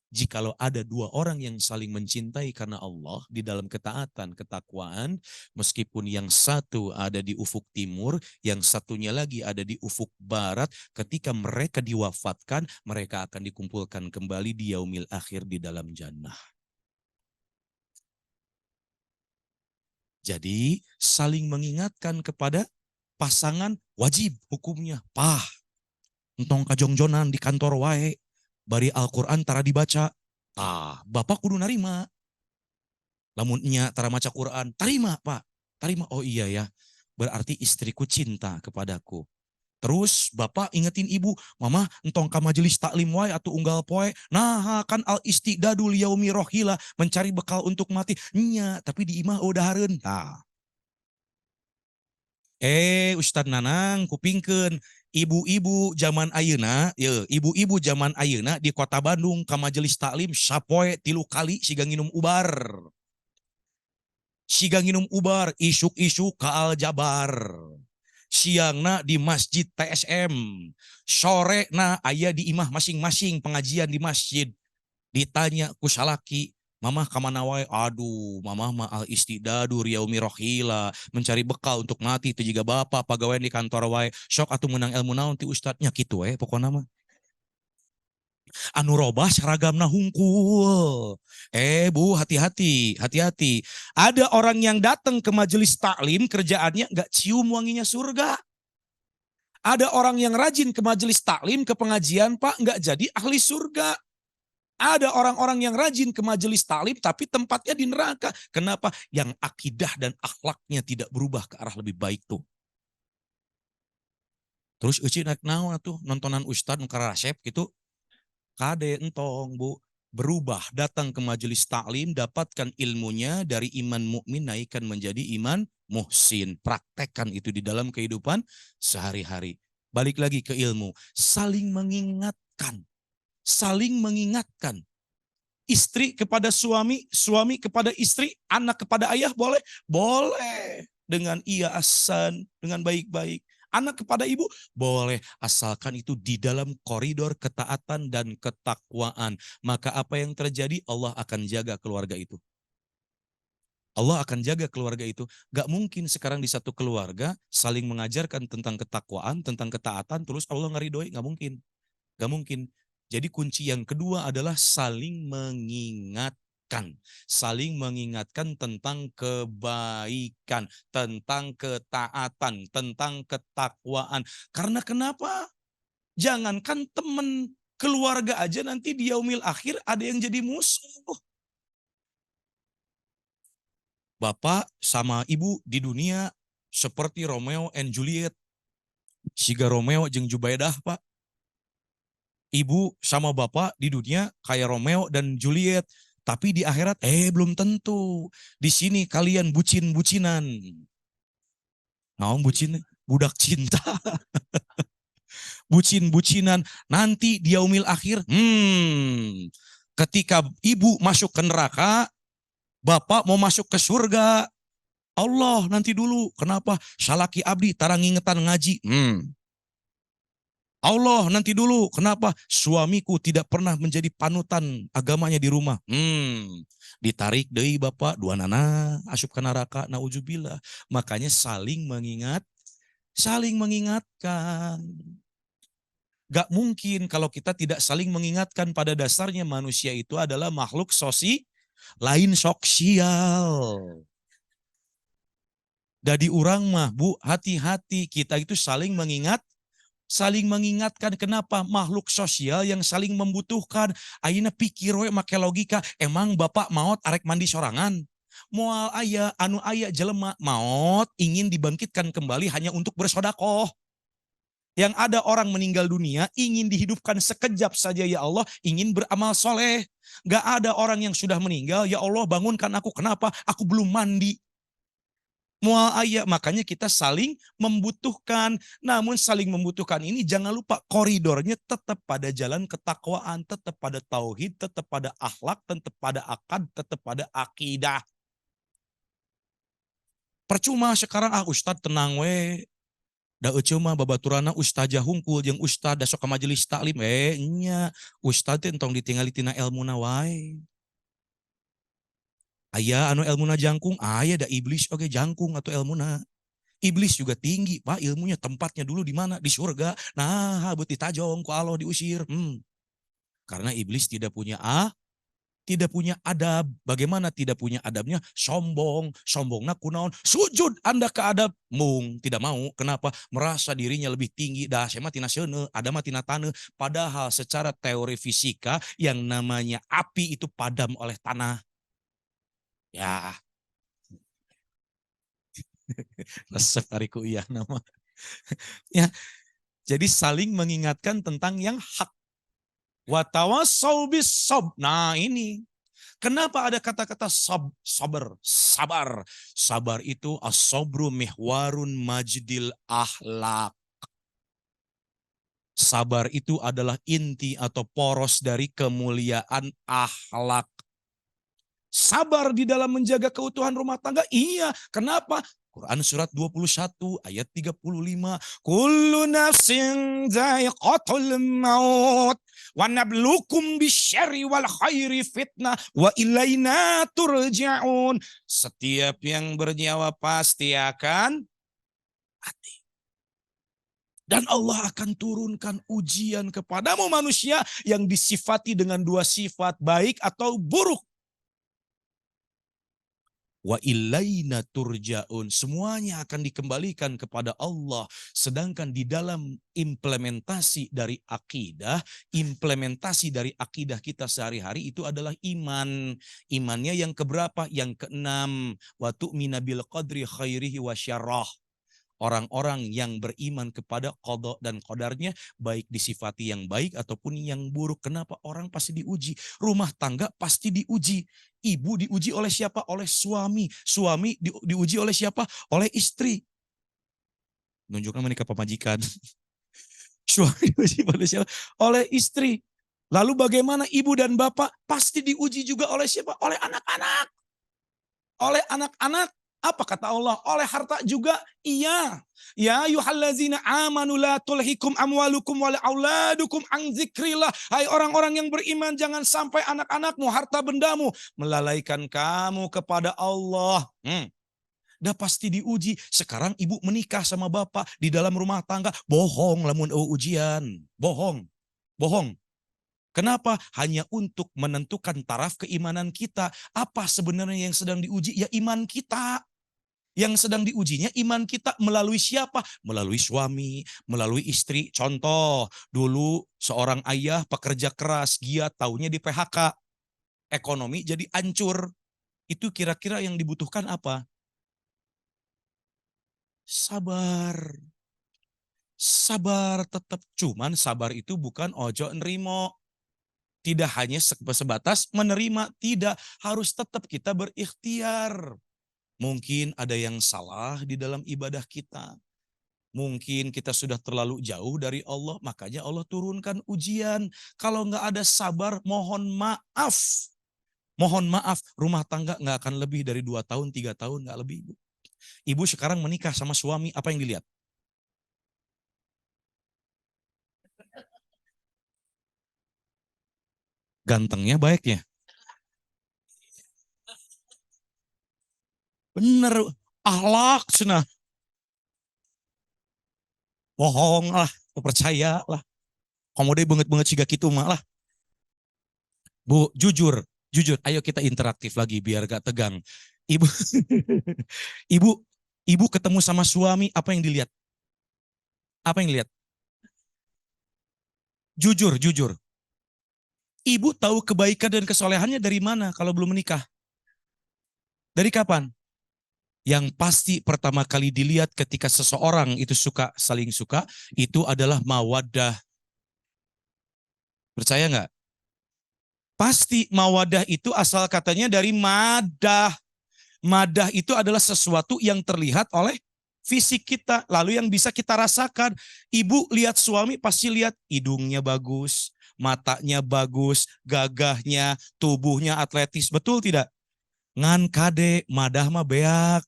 Jikalau ada dua orang yang saling mencintai karena Allah di dalam ketaatan, ketakwaan, meskipun yang satu ada di ufuk timur, yang satunya lagi ada di ufuk barat, ketika mereka diwafatkan, mereka akan dikumpulkan kembali di yaumil akhir di dalam jannah. Jadi saling mengingatkan kepada pasangan wajib hukumnya. Pah, entong kajongjonan di kantor wae, bari Al-Quran tara dibaca. Bapak kudu narima. Lamun nya tara maca Quran, tarima Pak. Tarima, oh iya ya. Berarti istriku cinta kepadaku. Terus bapak ingetin ibu, mama entong ka majelis taklim wae atau unggal poe. Nah kan al istidadul yaumi rohila, mencari bekal untuk mati. Nya, tapi di imah udah hareun. Nah. Ustadz Nanang kupingkeun ibu-ibu zaman ayeuna, ya ibu-ibu zaman ayeuna di kota Bandung ka majelis taklim sapoe 3 kali siga nginum ubar. Siga nginum ubar, isuk-isuk ka Al Jabar. Siangna di masjid TSM. Sore na aya di imah masing-masing pengajian di masjid. Ditanya ku salaki, mamah kamana wae? Aduh, mamah mah al istidadu yaumi rohila, mencari bekal untuk mati. Itu juga bapak pagawean di kantor wae. Sok atuh menang ilmu naon ti ustadnya kitu we pokona mah. Anu robah seragamna hungkul. Bu, hati-hati, hati-hati. Ada orang yang datang ke majelis taklim, kerjaannya nggak cium wanginya surga. Ada orang yang rajin ke majelis taklim, ke pengajian, Pak, nggak jadi ahli surga. Ada orang-orang yang rajin ke majelis taklim, tapi tempatnya di neraka. Kenapa? Yang akidah dan akhlaknya tidak berubah ke arah lebih baik tuh. Terus Uci naik naon tuh nontonan Ustadz Nukarasep gitu. Kade entong Bu, berubah datang ke majelis taklim, dapatkan ilmunya dari iman mukmin naikkan menjadi iman muhsin. Praktekkan itu di dalam kehidupan sehari-hari. Balik lagi ke ilmu, saling mengingatkan. Saling mengingatkan. Istri kepada suami, suami kepada istri, anak kepada ayah boleh? Boleh. Dengan iya asan, dengan baik-baik. Anak kepada ibu boleh, asalkan itu di dalam koridor ketaatan dan ketakwaan. Maka apa yang terjadi? Allah akan jaga keluarga itu. Allah akan jaga keluarga itu. Gak mungkin sekarang di satu keluarga saling mengajarkan tentang ketakwaan, tentang ketaatan, terus Allah ngeridoi. Gak mungkin. Gak mungkin. Jadi kunci yang kedua adalah saling mengingatkan. Saling mengingatkan tentang kebaikan, tentang ketaatan, tentang ketakwaan. Karena kenapa? Jangankan teman, keluarga aja nanti di yaumil akhir ada yang jadi musuh. Bapak sama ibu di dunia seperti Romeo and Juliet. Siga Romeo jeung Jubaidah, Pak. Ibu sama bapak di dunia kayak Romeo dan Juliet. Tapi di akhirat, belum tentu. Di sini kalian bucin-bucinan. Naon bucin? Budak cinta. Bucin-bucinan. Nanti di yaumil akhir, ketika ibu masuk ke neraka, bapak mau masuk ke surga. Allah nanti dulu. Kenapa? Salaki abdi tarang ingetan ngaji. Allah nanti dulu. Kenapa? Suamiku tidak pernah menjadi panutan agamanya di rumah. Ditarik deui bapak, dua nana asup ke neraka, nauzubillah. Makanya saling mengingat, saling mengingatkan. Gak mungkin kalau kita tidak saling mengingatkan. Pada dasarnya manusia itu adalah makhluk lain sosial. Dadi urang mah Bu, hati-hati, kita itu saling mengingatkan. Kenapa? Makhluk sosial yang saling membutuhkan. Ayeuna pikir we make logika, emang bapak maot arek mandi sorangan? Moal aya anu aya jelema maot ingin dibangkitkan kembali hanya untuk bersodakoh. Yang ada orang meninggal dunia, ingin dihidupkan sekejap saja ya Allah, ingin beramal soleh. Gak ada orang yang sudah meninggal, ya Allah bangunkan aku, kenapa? Aku belum mandi. Mual ayat, makanya kita saling membutuhkan. Namun saling membutuhkan ini jangan lupa koridornya tetap pada jalan ketakwaan, tetap pada tauhid, tetap pada akhlak, tetap pada akad, tetap pada akidah. Percuma sekarang ustad tenang we. Da cuma babaturana ustazah hungkul jeung ustad dasok ke majelis taklim nya ustad teh entong ditinggali tina elmuna wae. Aya anu elmuna jangkung, aya da iblis oge jangkung atau elmuna. Iblis juga tinggi, Pak, ilmunya tempatnya dulu di mana? Di surga. Nah, habut ditajong ku Allah diusir. Karena iblis tidak punya adab. Bagaimana tidak punya adabnya? Sombong. Sombongna kunaon? Sujud Anda ke adab. Mung tidak mau. Kenapa? Merasa dirinya lebih tinggi. Dah saya mah tina seuneu, ada mah tina taneuh. Padahal secara teori fisika yang namanya api itu padam oleh tanah. Ya, resep hariku iya nama. Ya, jadi saling mengingatkan tentang yang hak. Watawasau bis sob. Nah ini. Kenapa ada kata-kata sabar? Sabar. Sabar itu as-sabru mihwarun majdil ahlak. Sabar itu adalah inti atau poros dari kemuliaan akhlak. Sabar di dalam menjaga keutuhan rumah tangga? Iya. Kenapa? Quran surat 21 ayat 35. Kullu nafsin dha'iqatul maut wa nabluukum bisyarri wal khairi fitnah wa ilaina turja'un. Setiap yang bernyawa pasti akan mati. Dan Allah akan turunkan ujian kepadamu manusia yang disifati dengan dua sifat, baik atau buruk. Wa ilaina turja'un. Semuanya akan dikembalikan kepada Allah. Sedangkan di dalam implementasi dari akidah, implementasi dari akidah kita sehari-hari itu adalah iman. Imannya yang keberapa? Yang keenam. Wa tu'mina bil qadri khairihi wa syarrah. Orang-orang yang beriman kepada qada dan qadarnya, baik disifati yang baik ataupun yang buruk. Kenapa? Orang pasti diuji. Rumah tangga pasti diuji. Ibu diuji oleh siapa? Oleh suami. Suami diuji oleh siapa? Oleh istri. Nunjukkan menikah pemajikan. Suami diuji oleh siapa? Oleh istri. Lalu bagaimana ibu dan bapak? Pasti diuji juga oleh siapa? Oleh anak-anak. Oleh anak-anak. Apa kata Allah? Oleh harta juga? Iya. Ya ayyuhallazina amanu la tulhikum amwalukum wala auladukum an dzikrillah. Hai orang-orang yang beriman, jangan sampai anak-anakmu, harta bendamu melalaikan kamu kepada Allah. Dah pasti diuji. Sekarang ibu menikah sama bapak di dalam rumah tangga, bohong lamun ujian. Bohong. Bohong. Kenapa? Hanya untuk menentukan taraf keimanan kita. Apa sebenarnya yang sedang diuji? Ya iman kita. Yang sedang diujinya iman kita melalui siapa? Melalui suami, melalui istri. Contoh, dulu seorang ayah pekerja keras, giat, taunya di PHK. Ekonomi jadi hancur. Itu kira-kira yang dibutuhkan apa? Sabar. Sabar tetap. Cuman sabar itu bukan ojo nrimo. Tidak hanya sebatas menerima, tidak. Harus tetap kita berikhtiar. Mungkin ada yang salah di dalam ibadah kita. Mungkin kita sudah terlalu jauh dari Allah, makanya Allah turunkan ujian. Kalau nggak ada sabar, mohon maaf. Mohon maaf, rumah tangga nggak akan lebih dari 2 tahun, 3 tahun, nggak lebih. Ibu. Ibu sekarang menikah sama suami, apa yang dilihat? Gantengnya, baiknya. Bener, ahlak, cenah. Bohong lah, percaya lah. Kamu deh banget-banget siga gitu mah lah. Bu, jujur, jujur. Ayo kita interaktif lagi biar gak tegang. Ibu, ibu, ibu ketemu sama suami, apa yang dilihat? Apa yang dilihat? Jujur, jujur. Ibu tahu kebaikan dan kesolehannya dari mana kalau belum menikah? Dari kapan? Yang pasti pertama kali dilihat ketika seseorang itu suka, saling suka, itu adalah mawaddah. Percaya nggak? Pasti mawadah itu asal katanya dari madah. Madah itu adalah sesuatu yang terlihat oleh fisik kita, lalu yang bisa kita rasakan. Ibu lihat suami pasti lihat hidungnya bagus, matanya bagus, gagahnya, tubuhnya atletis, betul tidak? Ngan kade, madah mah beak,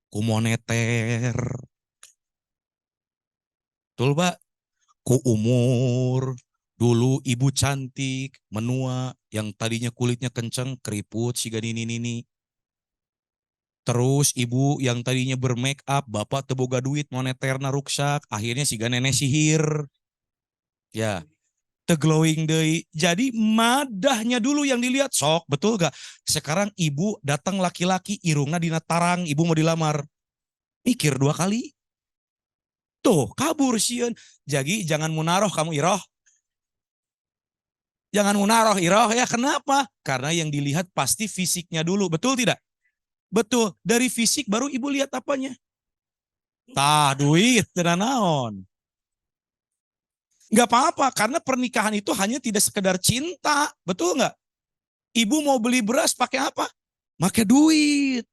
kumoneter. Betul, Pak? Ku umur, dulu ibu cantik, menua, yang tadinya kulitnya kenceng, keriput, siga nini. Terus ibu yang tadinya bermake up, bapak teboga duit moneter na ruksak, akhirnya siga nenek sihir. Ya, glowing day. Jadi madahnya dulu yang dilihat, sok, betul gak? Sekarang ibu datang laki-laki, irungna dina tarang, ibu mau dilamar. Mikir dua kali. Tuh, kabur sieun. Jadi jangan munaroh kamu iroh. Jangan munaroh iroh ya, kenapa? Karena yang dilihat pasti fisiknya dulu, betul tidak? Betul, dari fisik baru ibu lihat apanya? Tah, duit, tidak naon. Nggak apa-apa, karena pernikahan itu hanya tidak sekedar cinta, betul nggak? Ibu mau beli beras pakai apa? Pakai duit.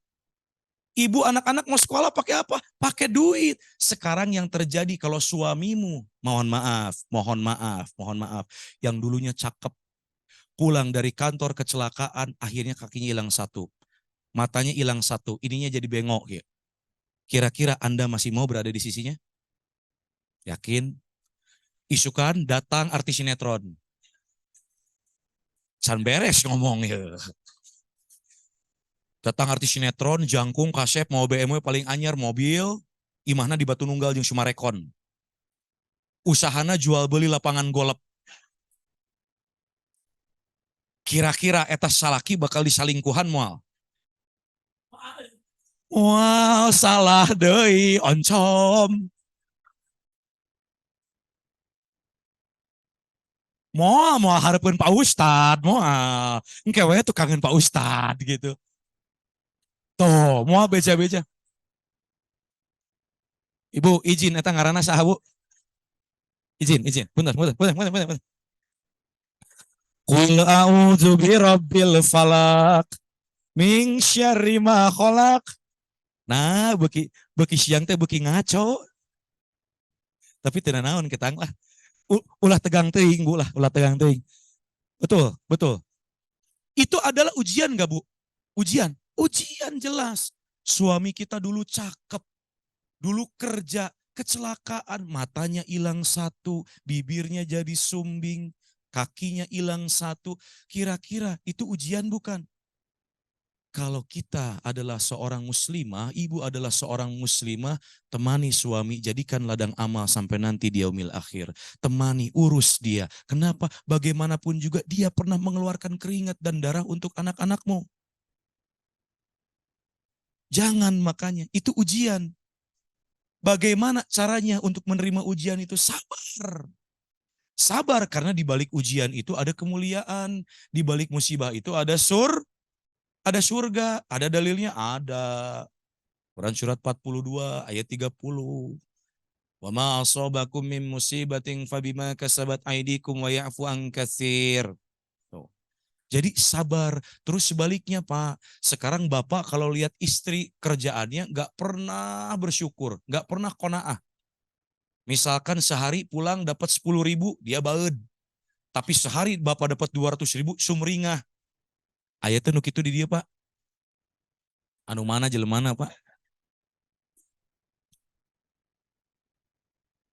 Ibu anak-anak mau sekolah pakai apa? Pakai duit. Sekarang yang terjadi kalau suamimu, mohon maaf, yang dulunya cakep, pulang dari kantor kecelakaan, akhirnya kakinya hilang satu, matanya hilang satu, ininya jadi bengok ya. Kira-kira Anda masih mau berada di sisinya? Yakin? Isukan datang artis sinetron. Can beres ngomong ya. Datang artis sinetron, jangkung, kasep, mau BMW paling anyar, mobil, imahna di Batu Nunggal jeung Sumarekon. Usahana jual beli lapangan golf. Kira-kira eta salaki bakal disalingkuhan moal. Wow, salah deui, oncom. Mau harapin Pak Ustad, mau engke we tuh kangen Pak Ustad gitu. Tuh, mau beja-beja. Ibu izin eta ngaranna saha Bu? Izin. Bentar. Qul a'udzu birabbil falaq min syarri ma khalaq. Nah, beki beki siang teh beki ngaco. Tapi tidak naon ketang lah. Ulah tegang teuing Bu lah, ulah tegang teuing. Betul. Itu adalah ujian gak Bu? Ujian jelas. Suami kita dulu cakep, dulu kerja, kecelakaan, matanya hilang satu, bibirnya jadi sumbing, kakinya hilang satu. Kira-kira itu ujian bukan? Kalau kita adalah seorang muslimah, ibu adalah seorang muslimah, temani suami, jadikan ladang amal sampai nanti di yaumil akhir. Temani, urus dia. Kenapa? Bagaimanapun juga dia pernah mengeluarkan keringat dan darah untuk anak-anakmu. Jangan makanya, itu ujian. Bagaimana caranya untuk menerima ujian itu? Sabar. Sabar karena di balik ujian itu ada kemuliaan. Di balik musibah itu ada surga, ada dalilnya, ada. Quran surat 42 ayat 30. Wa ma asabakum min musibatin fabima kasabat aydikum wa ya'fu an katsir. Jadi sabar. Terus sebaliknya Pak, sekarang Bapak kalau lihat istri kerjaannya nggak pernah bersyukur, nggak pernah qanaah. Misalkan sehari pulang dapat 10.000, dia baed. Tapi sehari Bapak dapat 200.000, sumringah. Ayatnya nuk itu di dia Pak. Anu mana jelemana Pak?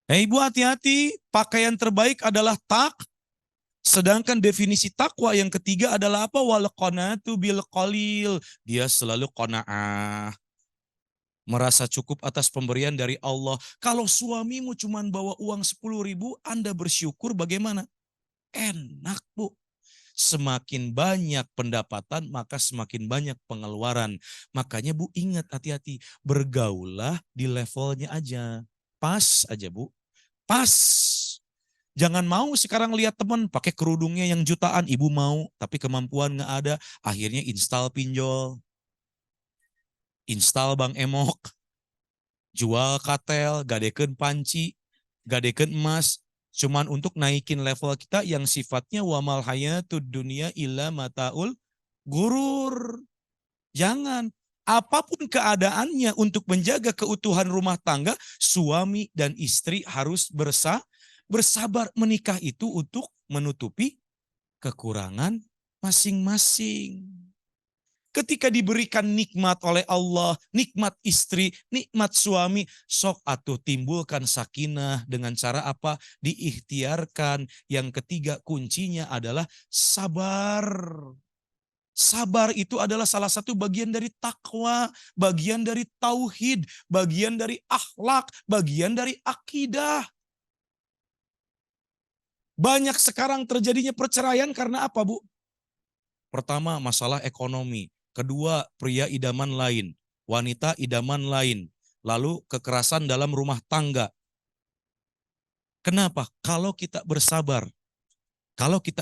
Ibu hati-hati, pakaian terbaik adalah sedangkan definisi takwa yang ketiga adalah apa? Wal qanatu bil qalil. Dia selalu qanaah. Merasa cukup atas pemberian dari Allah. Kalau suamimu cuma bawa uang 10.000, Anda bersyukur bagaimana? Enak Bu. Semakin banyak pendapatan, maka semakin banyak pengeluaran. Makanya Bu ingat hati-hati. Bergaulah di levelnya aja. Pas aja Bu. Pas. Jangan mau sekarang lihat teman pakai kerudungnya yang jutaan. Ibu mau, tapi kemampuan nggak ada. Akhirnya install pinjol. Install Bang Emok, jual katel, gadekeun panci, gadekeun emas, cuman untuk naikin level kita yang sifatnya wamal hayatud dunia illa mataul gurur. Jangan. Apapun keadaannya untuk menjaga keutuhan rumah tangga, suami dan istri harus bersabar. Menikah itu untuk menutupi kekurangan masing-masing. Ketika diberikan nikmat oleh Allah, nikmat istri, nikmat suami, sok atuh timbulkan sakinah dengan cara apa? Diikhtiarkan. Yang ketiga kuncinya adalah sabar. Sabar itu adalah salah satu bagian dari takwa, bagian dari tauhid, bagian dari akhlak, bagian dari akidah. Banyak sekarang terjadinya perceraian karena apa, Bu? Pertama, masalah ekonomi. Kedua, pria idaman lain, wanita idaman lain. Lalu kekerasan dalam rumah tangga. Kenapa? Kalau kita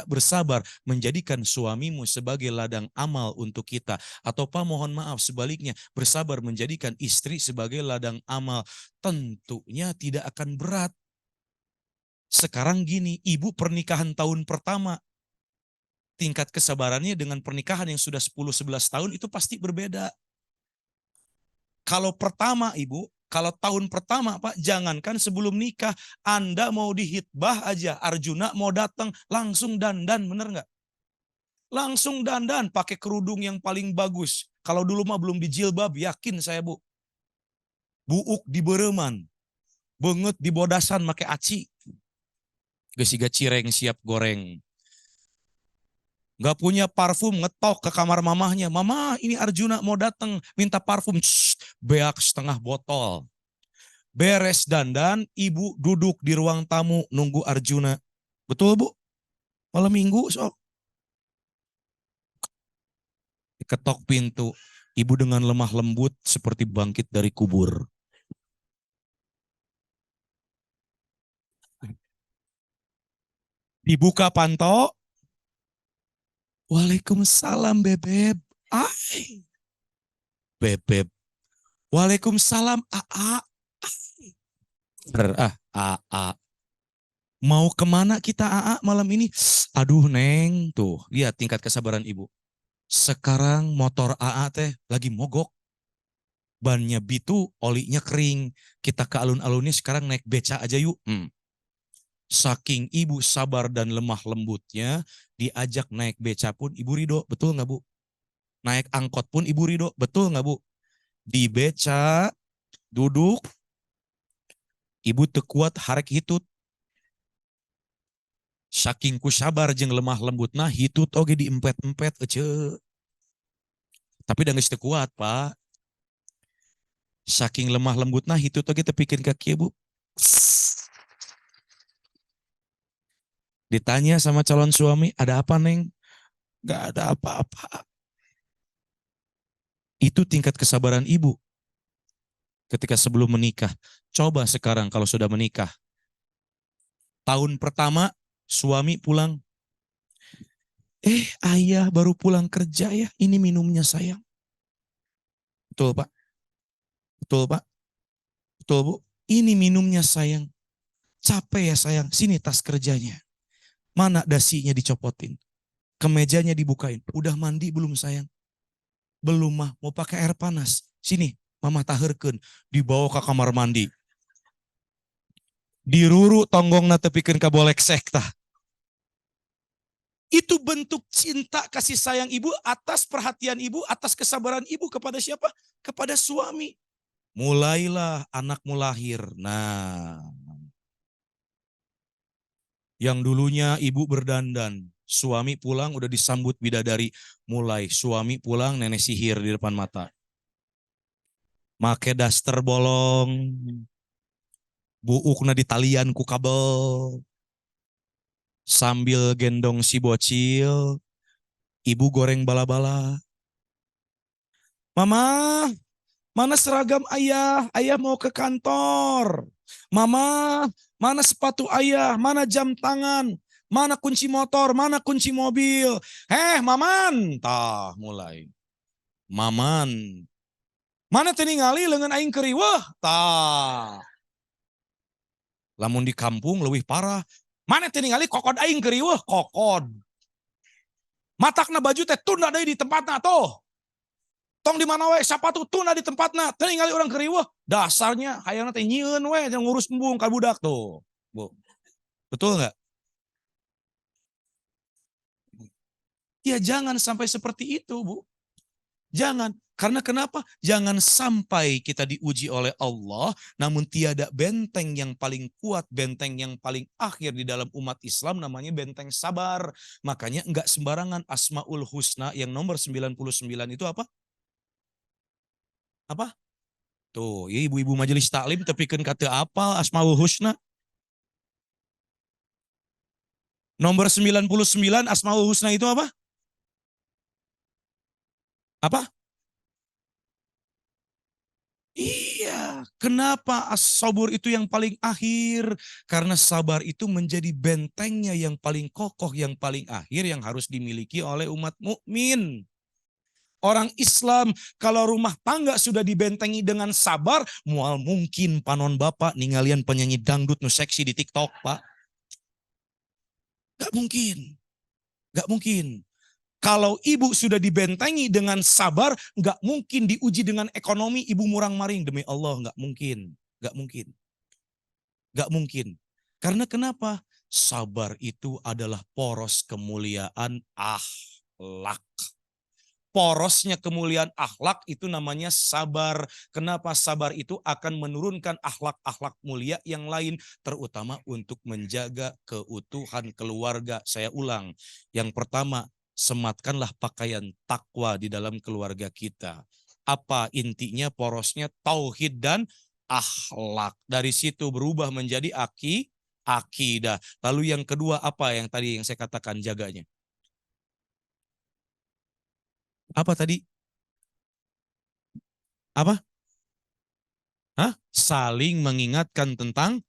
bersabar menjadikan suamimu sebagai ladang amal untuk kita, atau mohon maaf sebaliknya, bersabar menjadikan istri sebagai ladang amal, tentunya tidak akan berat. Sekarang gini, ibu pernikahan tahun pertama, tingkat kesabarannya dengan pernikahan yang sudah 10-11 tahun itu pasti berbeda. Kalau pertama ibu, kalau tahun pertama Pak, jangankan sebelum nikah, Anda mau dihitbah aja, Arjuna mau datang, langsung dandan, bener nggak? Langsung dandan, pakai kerudung yang paling bagus. Kalau dulu mah belum dijilbab, yakin saya Bu. Buuk di bereman, benget di bodasan, pakai aci. Gesiga cireng siap goreng. Gak punya parfum, ngetok ke kamar mamahnya. Mama, ini Arjuna mau datang, minta parfum. Beak setengah botol. Beres dandan, ibu duduk di ruang tamu nunggu Arjuna. Betul Bu? Malam minggu sok. Ketok pintu. Ibu dengan lemah lembut seperti bangkit dari kubur. Dibuka panto. Waalaikumsalam Bebeb. Ay. Bebeb. Waalaikumsalam AA. AA. Mau kemana kita AA malam ini? Aduh Neng, tuh lihat tingkat kesabaran ibu. Sekarang motor AA teh lagi mogok. Bannya bitu, olinya kering. Kita ke alun-alunnya sekarang naik beca aja yuk. Saking ibu sabar dan lemah lembutnya, diajak naik beca pun ibu ridho, betul nggak Bu? Naik angkot pun ibu ridho, betul nggak Bu? Di beca, duduk, ibu tekuat harek hitut. Saking ku sabar jeung lemah lembutna, hitut oge diempet-empet ece. Tapi udah geus teu kuat, Pak. Saking lemah lembutna, hitut oge tepikeun ka kieu, Bu. Ditanya sama calon suami, ada apa Neng? Gak ada apa-apa. Itu tingkat kesabaran ibu ketika sebelum menikah. Coba sekarang kalau sudah menikah. Tahun pertama suami pulang. Ayah baru pulang kerja ya, ini minumnya sayang. Betul Pak? Betul Pak? Betul Bu? Ini minumnya sayang. Capek ya sayang, sini tas kerjanya. Mana dasinya dicopotin. Kemejanya dibukain. Udah mandi belum sayang? Belum mah, mau pakai air panas. Sini, mama taherkeun. Dibawa ke kamar mandi. Diruru tonggongna tepikeun ka bolek sekta. Itu bentuk cinta kasih sayang ibu atas perhatian ibu, atas kesabaran ibu kepada siapa? Kepada suami. Mulailah anakmu lahir. Nah, yang dulunya ibu berdandan, suami pulang udah disambut bidadari. Mulai suami pulang nenek sihir di depan mata. Make daster bolong, buukna di talian ku kabel. Sambil gendong si bocil, ibu goreng bala-bala. Mama, mana seragam ayah? Ayah mau ke kantor. Mama, mana sepatu ayah? Mana jam tangan? Mana kunci motor? Mana kunci mobil? Maman. Tah, mulai. Maman. Mana teu ningali leungeun aing keriweuh? Tah. Lamun di kampung leuwih parah. Mana teu ningali kokod aing keriweuh? Kokod. Matakna baju teh tunda deui di tempatna tuh. Tong di mana we sapatu tunda di tempatna. Teu ningali urang keriweuh. Dasarnya hayangna teh nyieun we jangan ngurus embung ka budak tuh. Bu. Betul enggak? Ya jangan sampai seperti itu, Bu. Jangan. Karena kenapa? Jangan sampai kita diuji oleh Allah, namun tiada benteng yang paling kuat, benteng yang paling akhir di dalam umat Islam namanya benteng sabar. Makanya enggak sembarangan Asmaul Husna yang nomor 99 itu apa? Apa? Tuh, ya ibu-ibu majelis taklim tepikeun kata apa Asmaul Husna? Nomor 99 Asmaul Husna itu apa? Apa? Iya, kenapa as-sabur itu yang paling akhir? Karena sabar itu menjadi bentengnya yang paling kokoh, yang paling akhir yang harus dimiliki oleh umat mukmin. Orang Islam kalau rumah tangga sudah dibentengi dengan sabar, mual mungkin panon bapak ninggalian penyanyi dangdut nu seksi di TikTok, Pak. Gak mungkin. Gak mungkin. Kalau ibu sudah dibentengi dengan sabar, nggak mungkin diuji dengan ekonomi, ibu murang-maring. Demi Allah, nggak mungkin. Nggak mungkin. Nggak mungkin. Karena kenapa? Sabar itu adalah poros kemuliaan akhlak. Porosnya kemuliaan akhlak itu namanya sabar. Kenapa sabar itu akan menurunkan akhlak-akhlak mulia yang lain, terutama untuk menjaga keutuhan keluarga. Saya ulang, yang pertama, sematkanlah pakaian takwa di dalam keluarga kita. Apa intinya? Porosnya tauhid dan akhlak. Dari situ berubah menjadi akidah. Lalu yang kedua apa yang tadi yang saya katakan jaganya? Apa tadi? Apa? Hah? Saling mengingatkan tentang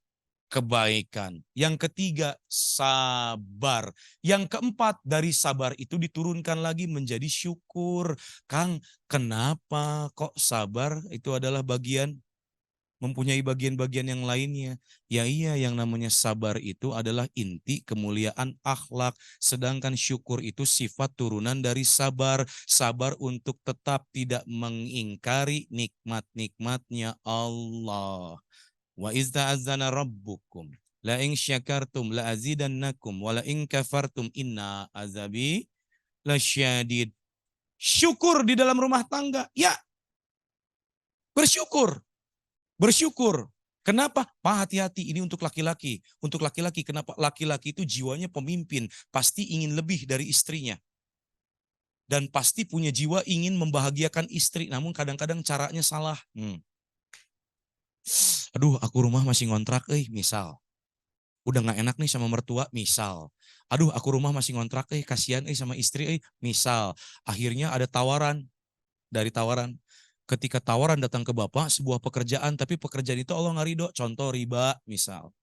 kebaikan. Yang ketiga, sabar. Yang keempat, dari sabar itu diturunkan lagi menjadi syukur. Kang, kenapa kok sabar itu adalah bagian mempunyai bagian-bagian yang lainnya. Ya iya, yang namanya sabar itu adalah inti kemuliaan akhlak. Sedangkan syukur itu sifat turunan dari sabar. Sabar untuk tetap tidak mengingkari nikmat-nikmatnya Allah. Wa izta'azzana rabbukum la in syakartum la azidannakum wa la in kafartum inna azabi lasyadid. Syukur di dalam rumah tangga. Ya, bersyukur. Bersyukur. Kenapa? Pak, hati-hati, ini untuk laki-laki. Untuk laki-laki, kenapa? Laki-laki itu jiwanya pemimpin, pasti ingin lebih dari istrinya. Dan pasti punya jiwa ingin membahagiakan istri, namun kadang-kadang caranya salah. Aduh, aku rumah masih ngontrak, misal. Udah gak enak nih sama mertua, misal. Aduh, aku rumah masih ngontrak, kasihan sama istri, misal. Akhirnya ada tawaran, dari tawaran. Ketika tawaran datang ke bapak, sebuah pekerjaan, tapi pekerjaan itu Allah nggak ridho. Contoh riba, misal.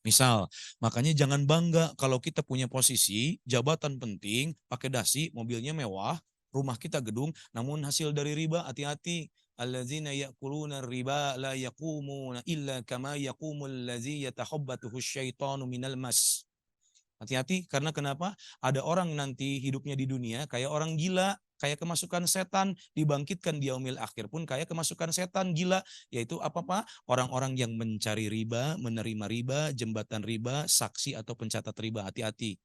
Misal, makanya jangan bangga kalau kita punya posisi, jabatan penting, pakai dasi, mobilnya mewah, rumah kita gedung, namun hasil dari riba, hati-hati. Allazina ya'kuluna riba la yaqumuna illa kama yaqumul ladzi yatakhabbathu syaitanu minal mas. Hati-hati, karena kenapa? Ada orang nanti hidupnya di dunia kayak orang gila, kayak kemasukan setan, dibangkitkan di yaumil akhir pun kayak kemasukan setan gila, yaitu apa Pak? Orang-orang yang mencari riba, menerima riba, jembatan riba, saksi atau pencatat riba. Hati-hati.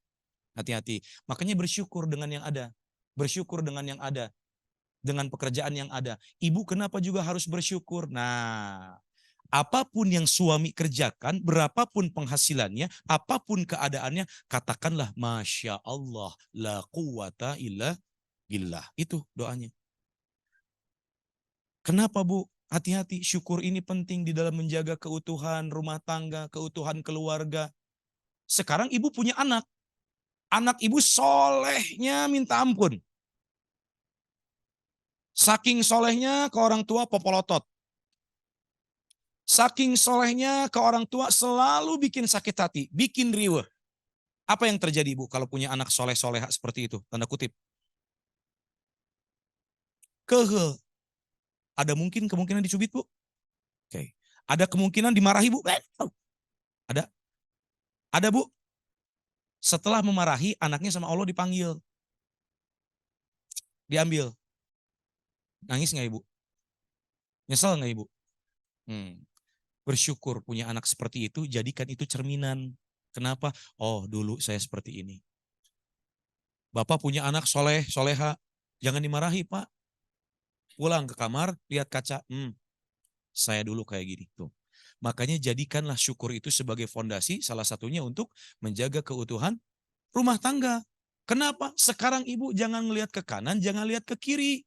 Hati-hati. Makanya bersyukur dengan yang ada. Bersyukur dengan yang ada. Dengan pekerjaan yang ada. Ibu kenapa juga harus bersyukur? Nah, apapun yang suami kerjakan, berapapun penghasilannya, apapun keadaannya, katakanlah Masya Allah, la quwata illa billah. Itu doanya. Kenapa Bu? Hati-hati, syukur ini penting di dalam menjaga keutuhan rumah tangga, keutuhan keluarga. Sekarang ibu punya anak. Anak ibu solehnya minta ampun. Saking solehnya ke orang tua popolotot. Saking solehnya ke orang tua selalu bikin sakit hati, bikin riweh. Apa yang terjadi Bu kalau punya anak soleh-soleha seperti itu? Tanda kutip. Kehel. Ada mungkin kemungkinan dicubit, Bu? Oke. Ada kemungkinan dimarahi, Bu? Ada? Ada, Bu? Setelah memarahi, anaknya sama Allah dipanggil. Diambil. Nangis nggak Ibu? Nyesel nggak Ibu? Bersyukur punya anak seperti itu, jadikan itu cerminan. Kenapa? Oh, dulu saya seperti ini. Bapak punya anak soleh, soleha, jangan dimarahi, Pak. Pulang ke kamar, lihat kaca, saya dulu kayak gini. Tuh. Makanya jadikanlah syukur itu sebagai fondasi, salah satunya untuk menjaga keutuhan rumah tangga. Kenapa? Sekarang Ibu jangan melihat ke kanan, jangan lihat ke kiri.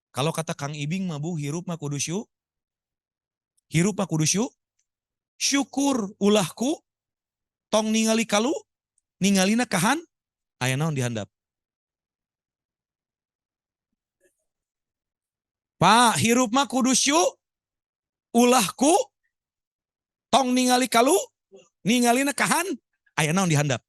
Kalau kata Kang Ibing mah Bu, hirup mah kudu syukur. Hirup mah kudu syukur ulahku tong ningali kalu ningalina kahan aya naon dihandap. Pak, hirup mah kudu ulahku tong ningali kalu ningalina kahan aya naon dihandap.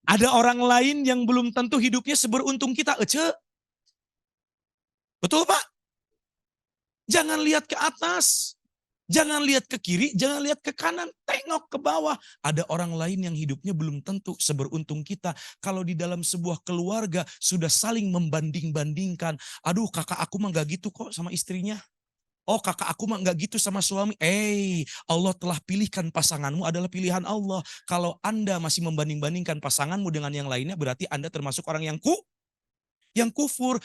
Ada orang lain yang belum tentu hidupnya seberuntung kita, Ece. Betul, Pak? Jangan lihat ke atas. Jangan lihat ke kiri, jangan lihat ke kanan, tengok ke bawah. Ada orang lain yang hidupnya belum tentu seberuntung kita. Kalau di dalam sebuah keluarga sudah saling membanding-bandingkan. Aduh, kakak aku mah gak gitu kok sama istrinya. Oh, kakak aku mah gak gitu sama suami. Allah telah pilihkan pasanganmu adalah pilihan Allah. Kalau Anda masih membanding-bandingkan pasanganmu dengan yang lainnya, berarti Anda termasuk orang yang kufur.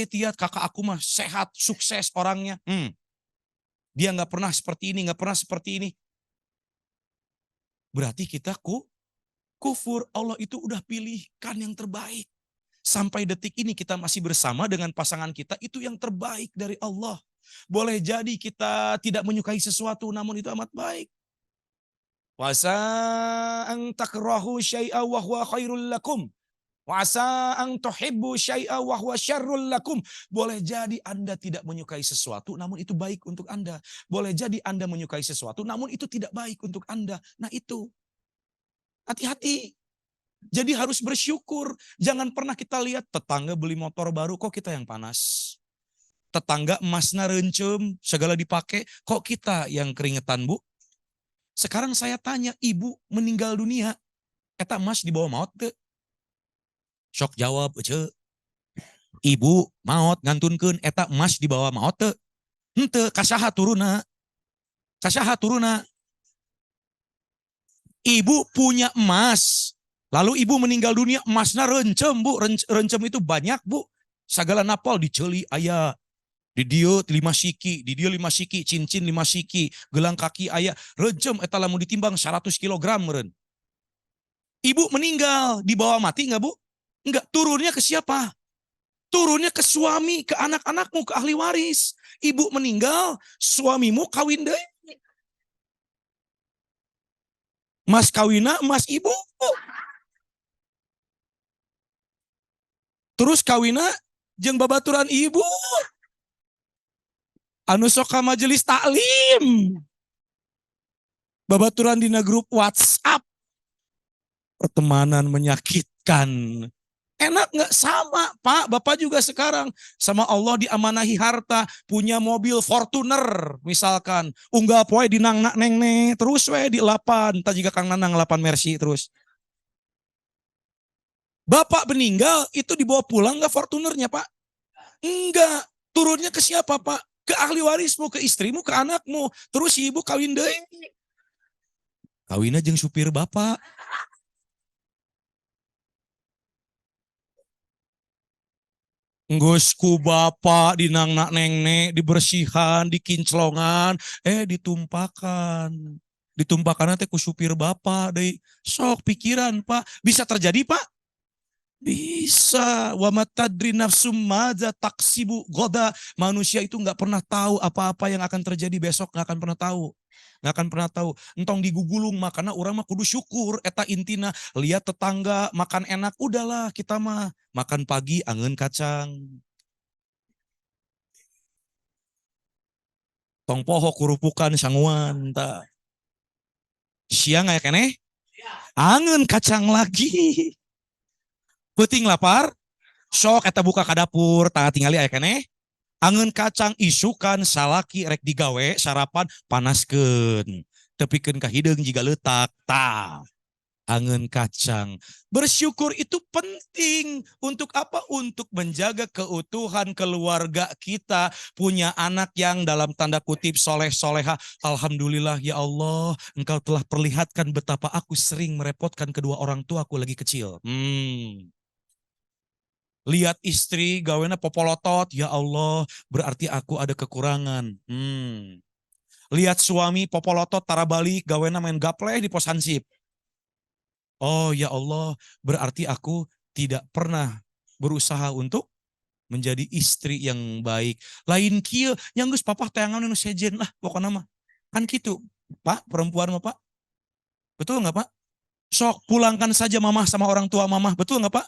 Tiat kakak aku mah sehat, sukses orangnya. Dia nggak pernah seperti ini, nggak pernah seperti ini. Berarti kita kufur. Allah itu udah pilihkan yang terbaik. Sampai detik ini kita masih bersama dengan pasangan kita, itu yang terbaik dari Allah. Boleh jadi kita tidak menyukai sesuatu, namun itu amat baik. Wasa ang takrahu syai'a wa huwa khairul lakum. Wasa ang tuhibbu syai'a wa huwa syarrul lakum. Boleh jadi Anda tidak menyukai sesuatu, namun itu baik untuk Anda. Boleh jadi Anda menyukai sesuatu, namun itu tidak baik untuk Anda. Nah itu, hati-hati. Jadi harus bersyukur. Jangan pernah kita lihat tetangga beli motor baru, kok kita yang panas. Tetangga emasnya rencem, segala dipakai, kok kita yang keringetan, Bu? Sekarang saya tanya, ibu meninggal dunia, eta emas dibawa maut teu? Sok jawab, Ece. Ibu maut ngantunkeun eta emas dibawa maut teu? Henteu, kasaha turuna? Kasaha turuna? Ibu punya emas, lalu ibu meninggal dunia, emasnya rencem, Bu. Rencem itu banyak, Bu. Sagala napol diceli aya. Di dia 5 siki, di dia 5 siki, cincin 5 siki, gelang kaki aya. Rencem eta lamun ditimbang 100 kilogram meureun. Ibu meninggal, dibawa mati enggak, Bu? Enggak, turunnya ke siapa? Turunnya ke suami, ke anak-anakmu, ke ahli waris. Ibu meninggal, suamimu kawin deh. Mas kawina, mas ibu. Terus kawina, jeung babaturan ibu. Anu sok ka majelis taklim. Babaturan dina grup WhatsApp. Pertemanan menyakitkan. Enak nggak? Sama, Pak. Bapak juga sekarang sama Allah diamanahi harta, punya mobil Fortuner misalkan. Unggal poe di nang neng terus we di 8. Tah jika Kang Nanang 8 Mercy terus. Bapak meninggal itu dibawa pulang nggak Fortunernya, Pak? Enggak. Turunnya ke siapa, Pak? Ke ahli warismu, ke istrimu, ke anakmu. Terus si ibu kawin deh. Kawinnya jeung supir bapak. Ngusku bapak dinang nak neng dibersihan, dikinclongan, ditumpakan. Ditumpakan nanti ku supir bapak deh. Sok pikiran, Pak. Bisa terjadi, Pak? Bisa. Wa matadri nafsum madza taksibu goda. Manusia itu nggak pernah tahu apa-apa yang akan terjadi besok, nggak akan pernah tahu. Nggak akan pernah tahu. Entong digugulung makanya orang mah kudu syukur. Eta intina lihat tetangga makan enak, udahlah kita mah makan pagi angen kacang. Tong poho kurupukan sanguan. Ta. Siang kayak keneh, angen kacang lagi. Peuting lapar, sok eta buka ka dapur, tah tingali aya keneh. Angeun kacang isukan salaki rek digawe sarapan panaskeun. Tepikeun ka hideung jiga leutak. Tah. Angen kacang. Bersyukur itu penting. Untuk apa? Untuk menjaga keutuhan keluarga kita. Punya anak yang dalam tanda kutip soleh-soleha. Alhamdulillah ya Allah. Engkau telah perlihatkan betapa aku sering merepotkan kedua orang tuaku lagi kecil. Lihat istri gawena popolotot. Ya Allah. Berarti aku ada kekurangan. Lihat suami popolotot tara balik. Gawena main gapleh di pos hansip. Oh ya Allah, berarti aku tidak pernah berusaha untuk menjadi istri yang baik. Lain kieu yang geus papa tayangan nu sejen lah pokokna mah. Kan gitu, Pak, perempuan mah Pak. Betul nggak Pak? Sok pulangkan saja mamah sama orang tua mamah, betul nggak Pak?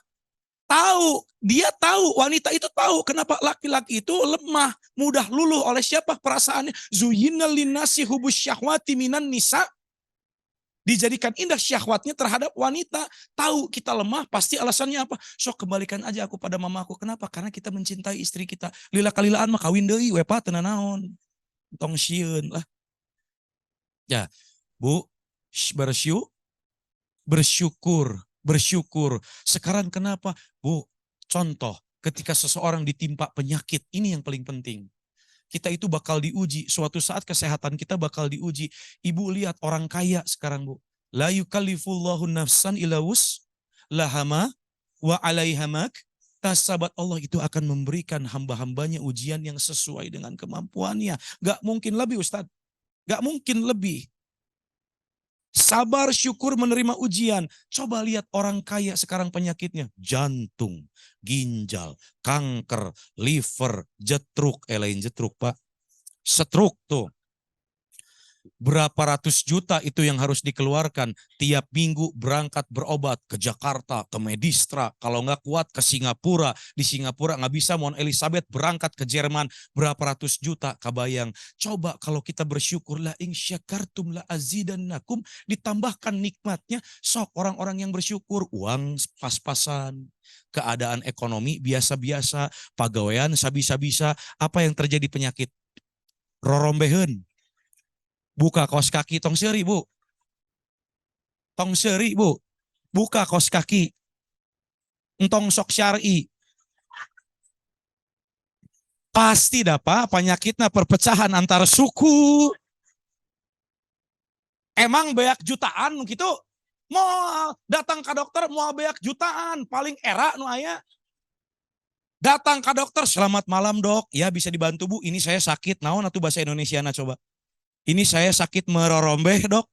Tahu, dia tahu, wanita itu tahu kenapa laki-laki itu lemah, mudah luluh oleh siapa perasaannya. Zuyyina linnasi hubus syahwati minan nisa. Dijadikan indah syahwatnya terhadap wanita. Tahu kita lemah, pasti alasannya apa? Sok kembalikan aja aku pada mamaku. Kenapa? Karena kita mencintai istri kita. Lila kalilaan mah kawin deui we pa teu naon. Tong sieun lah. Ya, Bu, bersyukur. Sekarang kenapa? Bu, contoh ketika seseorang ditimpa penyakit, ini yang paling penting. Kita itu bakal diuji. Suatu saat kesehatan kita bakal diuji. Ibu lihat orang kaya sekarang, Bu. La yukallifullahu nafsan illa lahama wa alaihamak. Sahabat Allah itu akan memberikan hamba-hambanya ujian yang sesuai dengan kemampuannya. Gak mungkin lebih, Ustaz. Gak mungkin lebih. Sabar, syukur, menerima ujian. Coba lihat orang kaya sekarang penyakitnya. Jantung, ginjal, kanker, liver, jetruk. Lain jetruk Pak. Stroke tuh. Berapa ratus juta itu yang harus dikeluarkan. Tiap minggu berangkat berobat ke Jakarta, ke Medistra. Kalau nggak kuat ke Singapura. Di Singapura nggak bisa, Mon Elizabeth berangkat ke Jerman. Berapa ratus juta, kabayang. Coba kalau kita bersyukur, la in syakartum la azidannakum. Ditambahkan nikmatnya, sok orang-orang yang bersyukur. Uang pas-pasan. Keadaan ekonomi biasa-biasa. Pagawean sabisa-bisa. Apa yang terjadi penyakit? Rorombeheun. Buka kaos kaki tong seuri, Bu. Tong seuri, Bu. Buka kaos kaki. Entong sok syar'i. Pasti dapat penyakitnya perpecahan antar suku. Emang beak jutaan gitu. Mau datang ke dokter mau beak jutaan. Paling era nu aya. Datang ke dokter, selamat malam dok. Ya bisa dibantu Bu, ini saya sakit. Naon atuh bahasa Indonesiana coba. Ini saya sakit merorombeh dok.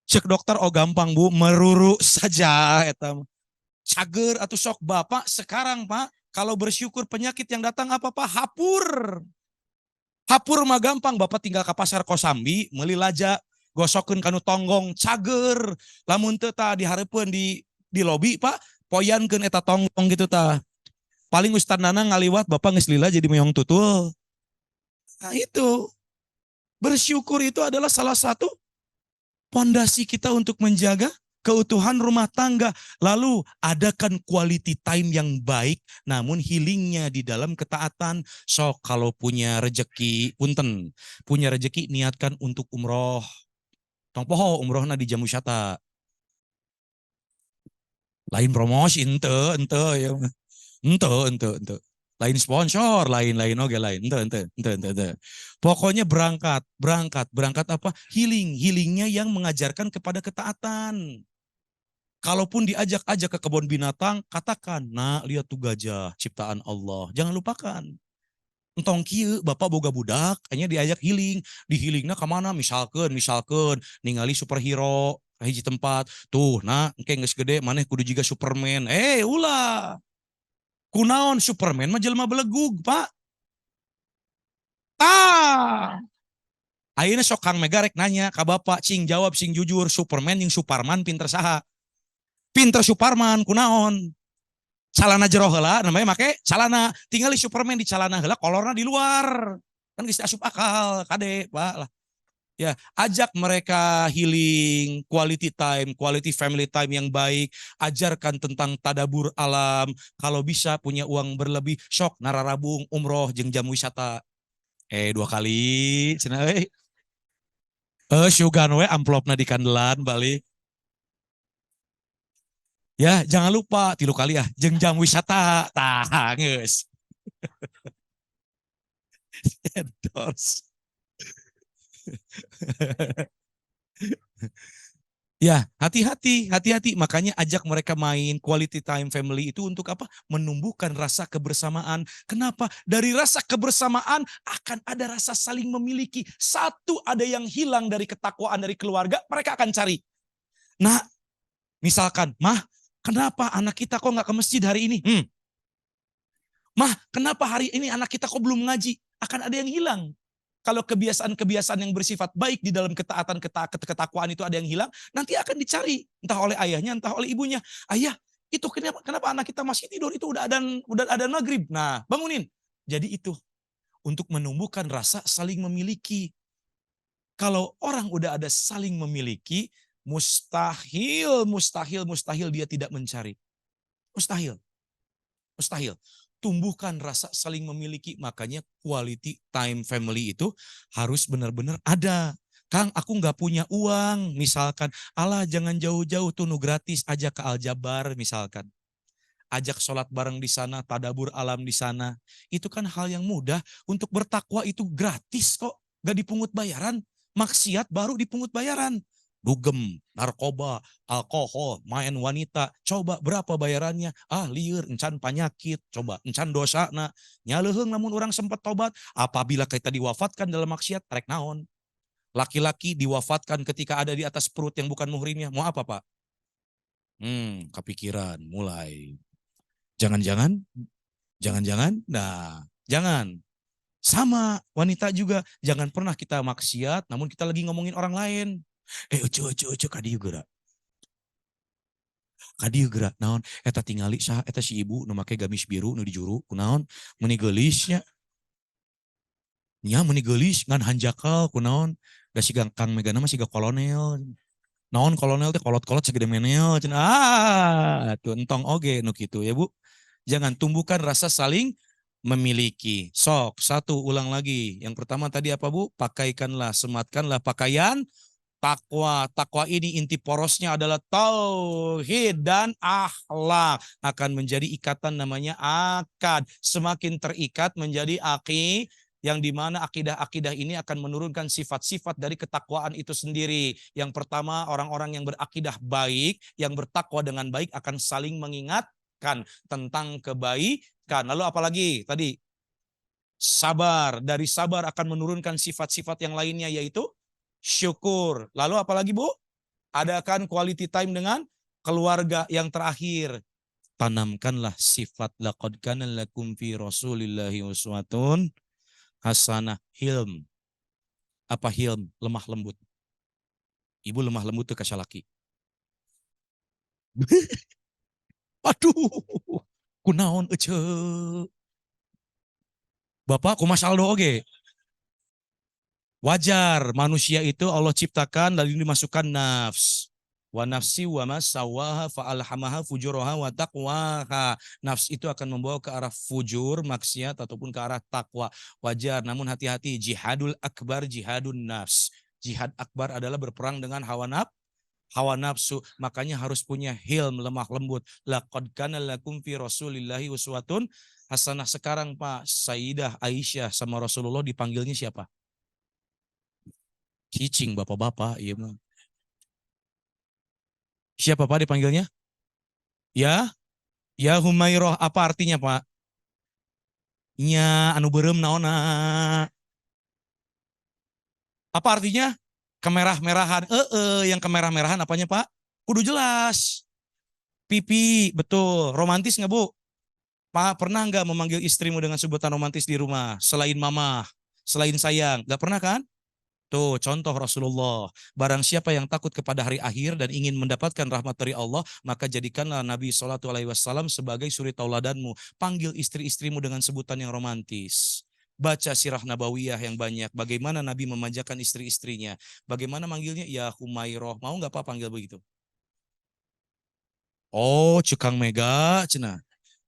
Cek dokter, oh gampang Bu, meruru saja. Cager atau sok Bapak sekarang Pak, kalau bersyukur penyakit yang datang apa Pak? Hapur. Hapur mah gampang, Bapak tinggal ke pasar Kosambi, meuli laja, gosokeun kanu tonggong, cager. Lamun teu tah dihareupeun di lobi Pak, poyankeun eta tonggong gitu tah. Paling Ustaz Nana ngaliwat Bapak geus lila jadi meong tutul. Nah itu. Bersyukur itu adalah salah satu pondasi kita untuk menjaga keutuhan rumah tangga. Lalu adakan quality time yang baik, namun healingnya di dalam ketaatan. So kalau punya rejeki, punten, punya rejeki niatkan untuk umroh. Tong poho umrohna di Jamusyata. Lain promosi ente ya. Ente. Lain sponsor, lain oke lain. Ente. Pokoknya berangkat apa? Healingnya yang mengajarkan kepada ketaatan. Kalaupun diajak-ajak ke kebun binatang, katakan, nah lihat tuh gajah ciptaan Allah. Jangan lupakan. Entong kieu Bapak boga budak, hanya diajak healing. Di healingna kemana? Misalkan, ningali superhero, hiji tempat. Tuh, nah, engke geus gede, maneh kudu juga Superman. Ulah. Kunaon Superman mah jelema belegug, Pak. Ayeuna sok Kang Mega rek nanya ka Bapak, cing jawab sing jujur, Superman yang Suparman pinter saha? Pinter Suparman, kunaon? Calana jero heula, namanya make calana. Tinggal Superman di calana heula, kolorna di luar. Kan geus asup akal, kade, Pak lah. Ya, ajak mereka healing, quality family time yang baik, ajarkan tentang tadabur alam, kalau bisa punya uang berlebih, sok nararabung, umroh, jeung jam wisata. 2 kali, cenah euy. Syugan we amplopna di kandelan balik. Ya, jangan lupa 3 kali ya, jeung jam wisata. Tah, geus. Endorse. Ya, hati-hati. Makanya ajak mereka main quality time family itu untuk apa? Menumbuhkan rasa kebersamaan. Kenapa? Dari rasa kebersamaan akan ada rasa saling memiliki. Satu ada yang hilang dari ketakwaan dari keluarga, mereka akan cari. Nah, misalkan, Mah, kenapa anak kita kok nggak ke masjid hari ini? Mah, kenapa hari ini anak kita kok belum ngaji? Akan ada yang hilang. Kalau kebiasaan-kebiasaan yang bersifat baik di dalam ketakwaan itu ada yang hilang, nanti akan dicari entah oleh ayahnya, entah oleh ibunya. Ayah, itu kenapa anak kita masih tidur? Itu udah ada maghrib. Nah, bangunin. Jadi itu untuk menumbuhkan rasa saling memiliki. Kalau orang udah ada saling memiliki, mustahil dia tidak mencari. Mustahil. Mustahil. Tumbuhkan rasa saling memiliki, makanya quality time family itu harus benar-benar ada. Kang, aku nggak punya uang, misalkan. Alah, jangan jauh-jauh tuh, nu gratis, ajak ke Aljabar misalkan. Ajak sholat bareng di sana, tadabur alam di sana. Itu kan hal yang mudah. Untuk bertakwa itu gratis kok, nggak dipungut bayaran. Maksiat baru dipungut bayaran. Dugem, narkoba, alkohol, main wanita. Coba berapa bayarannya? Lieur, encan penyakit. Coba, encan dosa. Nah, nyaleheng namun orang sempat tobat. Apabila kita diwafatkan dalam maksiat, rek naon. Laki-laki diwafatkan ketika ada di atas perut yang bukan muhrimnya. Mau apa, Pak? Kepikiran, mulai. Jangan-jangan, nah, jangan. Sama wanita juga, jangan pernah kita maksiat, namun kita lagi ngomongin orang lain. Ucu, kadieu geura. Kadieu geura, naon? Eta tingali saha, eta si ibu, nu make gamis biru, nu di juru, kunaon? Meni geulisnya. Nya meni geulis, ngan hanjakal, kunaon? Da si Kang Megana mah siga kolonel. Naon kolonel teh kolot-kolot segede menel. Tuh entong oge nu kitu ya Bu. Jangan tumbuhkan rasa saling memiliki. Sok, satu ulang lagi. Yang pertama tadi apa Bu? Pakaikanlah, sematkanlah pakaian takwa. Takwa ini inti porosnya adalah tauhid dan akhlak. Akan menjadi ikatan namanya akad. Semakin terikat menjadi yang dimana akidah-akidah ini akan menurunkan sifat-sifat dari ketakwaan itu sendiri. Yang pertama, orang-orang yang berakidah baik, yang bertakwa dengan baik akan saling mengingatkan tentang kebaikan. Lalu apalagi tadi? Sabar. Dari sabar akan menurunkan sifat-sifat yang lainnya, yaitu syukur. Lalu apalagi Bu? Adakan quality time dengan keluarga. Yang terakhir, tanamkanlah sifat laqad kana lakum fi rasulillahi uswatun hasanah. Hilm. Apa hilm? Lemah lembut. Ibu lemah lembut tuh kasih laki. Aduh, kunaon ece. Bapak kumasaldo oge. Wajar, manusia itu Allah ciptakan lalu dimasukkan nafs. Wa nafsi wa ma sawaha fa alhamaha fujuraha wa taqwaha. Nafs itu akan membawa ke arah fujur, maksiat ataupun ke arah takwa. Wajar, namun hati-hati, jihadul akbar jihadun nafs. Jihad akbar adalah berperang dengan hawa nafsu. Makanya harus punya hilm, lemah lembut. Laqad kana lakum fi rasulillahi uswatun hasanah. Sekarang Pak, Sayyidah Aisyah sama Rasulullah dipanggilnya siapa? Cicing bapak-bapak, iya mah. Siapa Pak dipanggilnya? Ya, ya Humairah. Apa artinya Pak? Nya anu berem naona. Apa artinya? Kemerah-merahan. Yang kemerah-merahan apanya Pak? Kudu jelas. Pipi, betul. Romantis nggak Bu? Pak, pernah nggak memanggil istrimu dengan sebutan romantis di rumah? Selain mama, selain sayang. Nggak pernah kan? Tuh contoh Rasulullah. Barang siapa yang takut kepada hari akhir dan ingin mendapatkan rahmat dari Allah, maka jadikanlah Nabi SAW sebagai suri tauladanmu. Panggil istri-istrimu dengan sebutan yang romantis. Baca sirah nabawiyah yang banyak. Bagaimana Nabi memanjakan istri-istrinya. Bagaimana manggilnya? Ya Humairoh. Mau nggak Pak panggil begitu? Oh, Cekang Mega, cenah.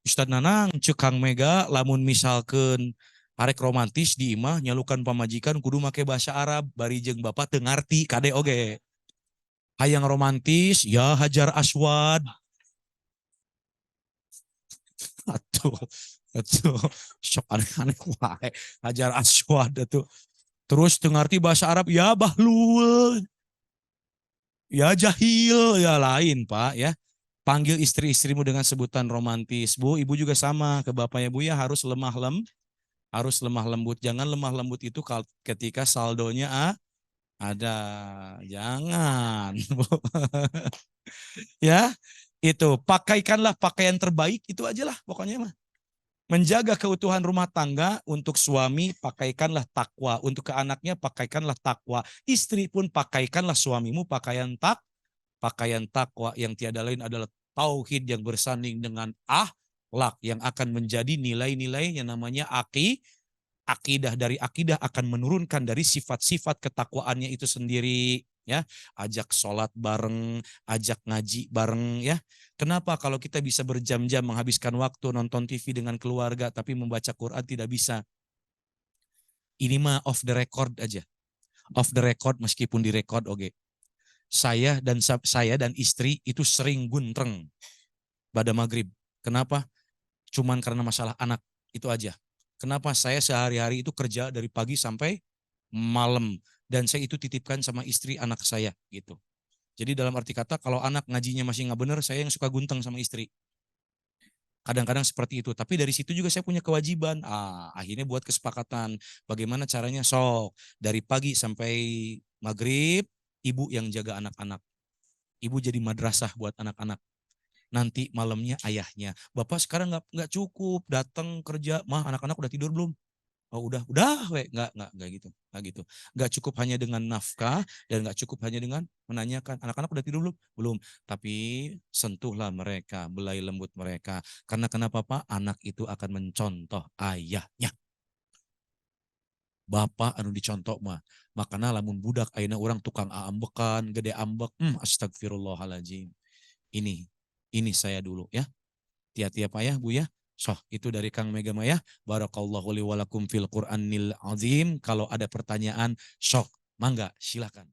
Ustad Nanang, Cekang Mega, lamun misalkan arek romantis di imah nyalukan pamajikan kudu make bahasa Arab, bari jeung bapak teu ngarti kade oge. Hayang romantis, ya Hajar Aswad. Atuh, atuh, sok aneh-aneh wae. Hajar Aswad atuh. Terus teu ngarti bahasa Arab, ya Bahlul, ya Jahil, ya lain Pak ya. Panggil istri-istrimu dengan sebutan romantis. Bu, ibu juga sama ke bapaknya Bu ya harus lemah lembut. Jangan lemah lembut itu ketika saldonya ada. Jangan. Ya, itu pakaikanlah pakaian terbaik itu aja lah pokoknya mah. Menjaga keutuhan rumah tangga untuk suami pakaikanlah takwa, untuk ke anaknya pakaikanlah takwa. Istri pun pakaikanlah suamimu pakaian takwa yang tiada lain adalah tauhid yang bersanding dengan akhlak yang akan menjadi nilai-nilai yang namanya akidah. Dari akidah akan menurunkan dari sifat-sifat ketakwaannya itu sendiri ya. Ajak sholat bareng, ajak ngaji bareng ya. Kenapa kalau kita bisa berjam-jam menghabiskan waktu nonton TV dengan keluarga tapi membaca Quran tidak bisa? Ini mah off the record aja. Off the record meskipun direkod oke. Saya dan istri itu sering guntreng pada maghrib. Kenapa? Cuman karena masalah anak itu aja. Kenapa? Saya sehari-hari itu kerja dari pagi sampai malam dan saya itu titipkan sama istri anak saya gitu. Jadi dalam arti kata kalau anak ngajinya masih nggak bener, saya yang suka gunteng sama istri. Kadang-kadang seperti itu. Tapi dari situ juga saya punya kewajiban. Akhirnya buat kesepakatan. Bagaimana caranya? Sok. Dari pagi sampai maghrib, ibu yang jaga anak-anak. Ibu jadi madrasah buat anak-anak. Nanti malamnya ayahnya. Bapak sekarang nggak cukup datang kerja. Mah anak-anak udah tidur belum? Oh udah, we. Nggak gitu, nggak gitu. Nggak cukup hanya dengan nafkah dan nggak cukup hanya dengan menanyakan anak-anak udah tidur belum? Belum. Tapi sentuhlah mereka, belai lembut mereka. Karena kenapa Pak? Anak itu akan mencontoh ayahnya. Bapak anu dicontoh mah. Makanya lamun budak ayeuna orang tukang ambekan, gede ambek. Astagfirullahaladzim. Ini, ini saya dulu ya. Tiap-tiap ayah Bu ya. Soh, itu dari Kang Mega Maya. Barakallahu li walakum fil Qur'anil azim. Kalau ada pertanyaan, sok, mangga, silakan.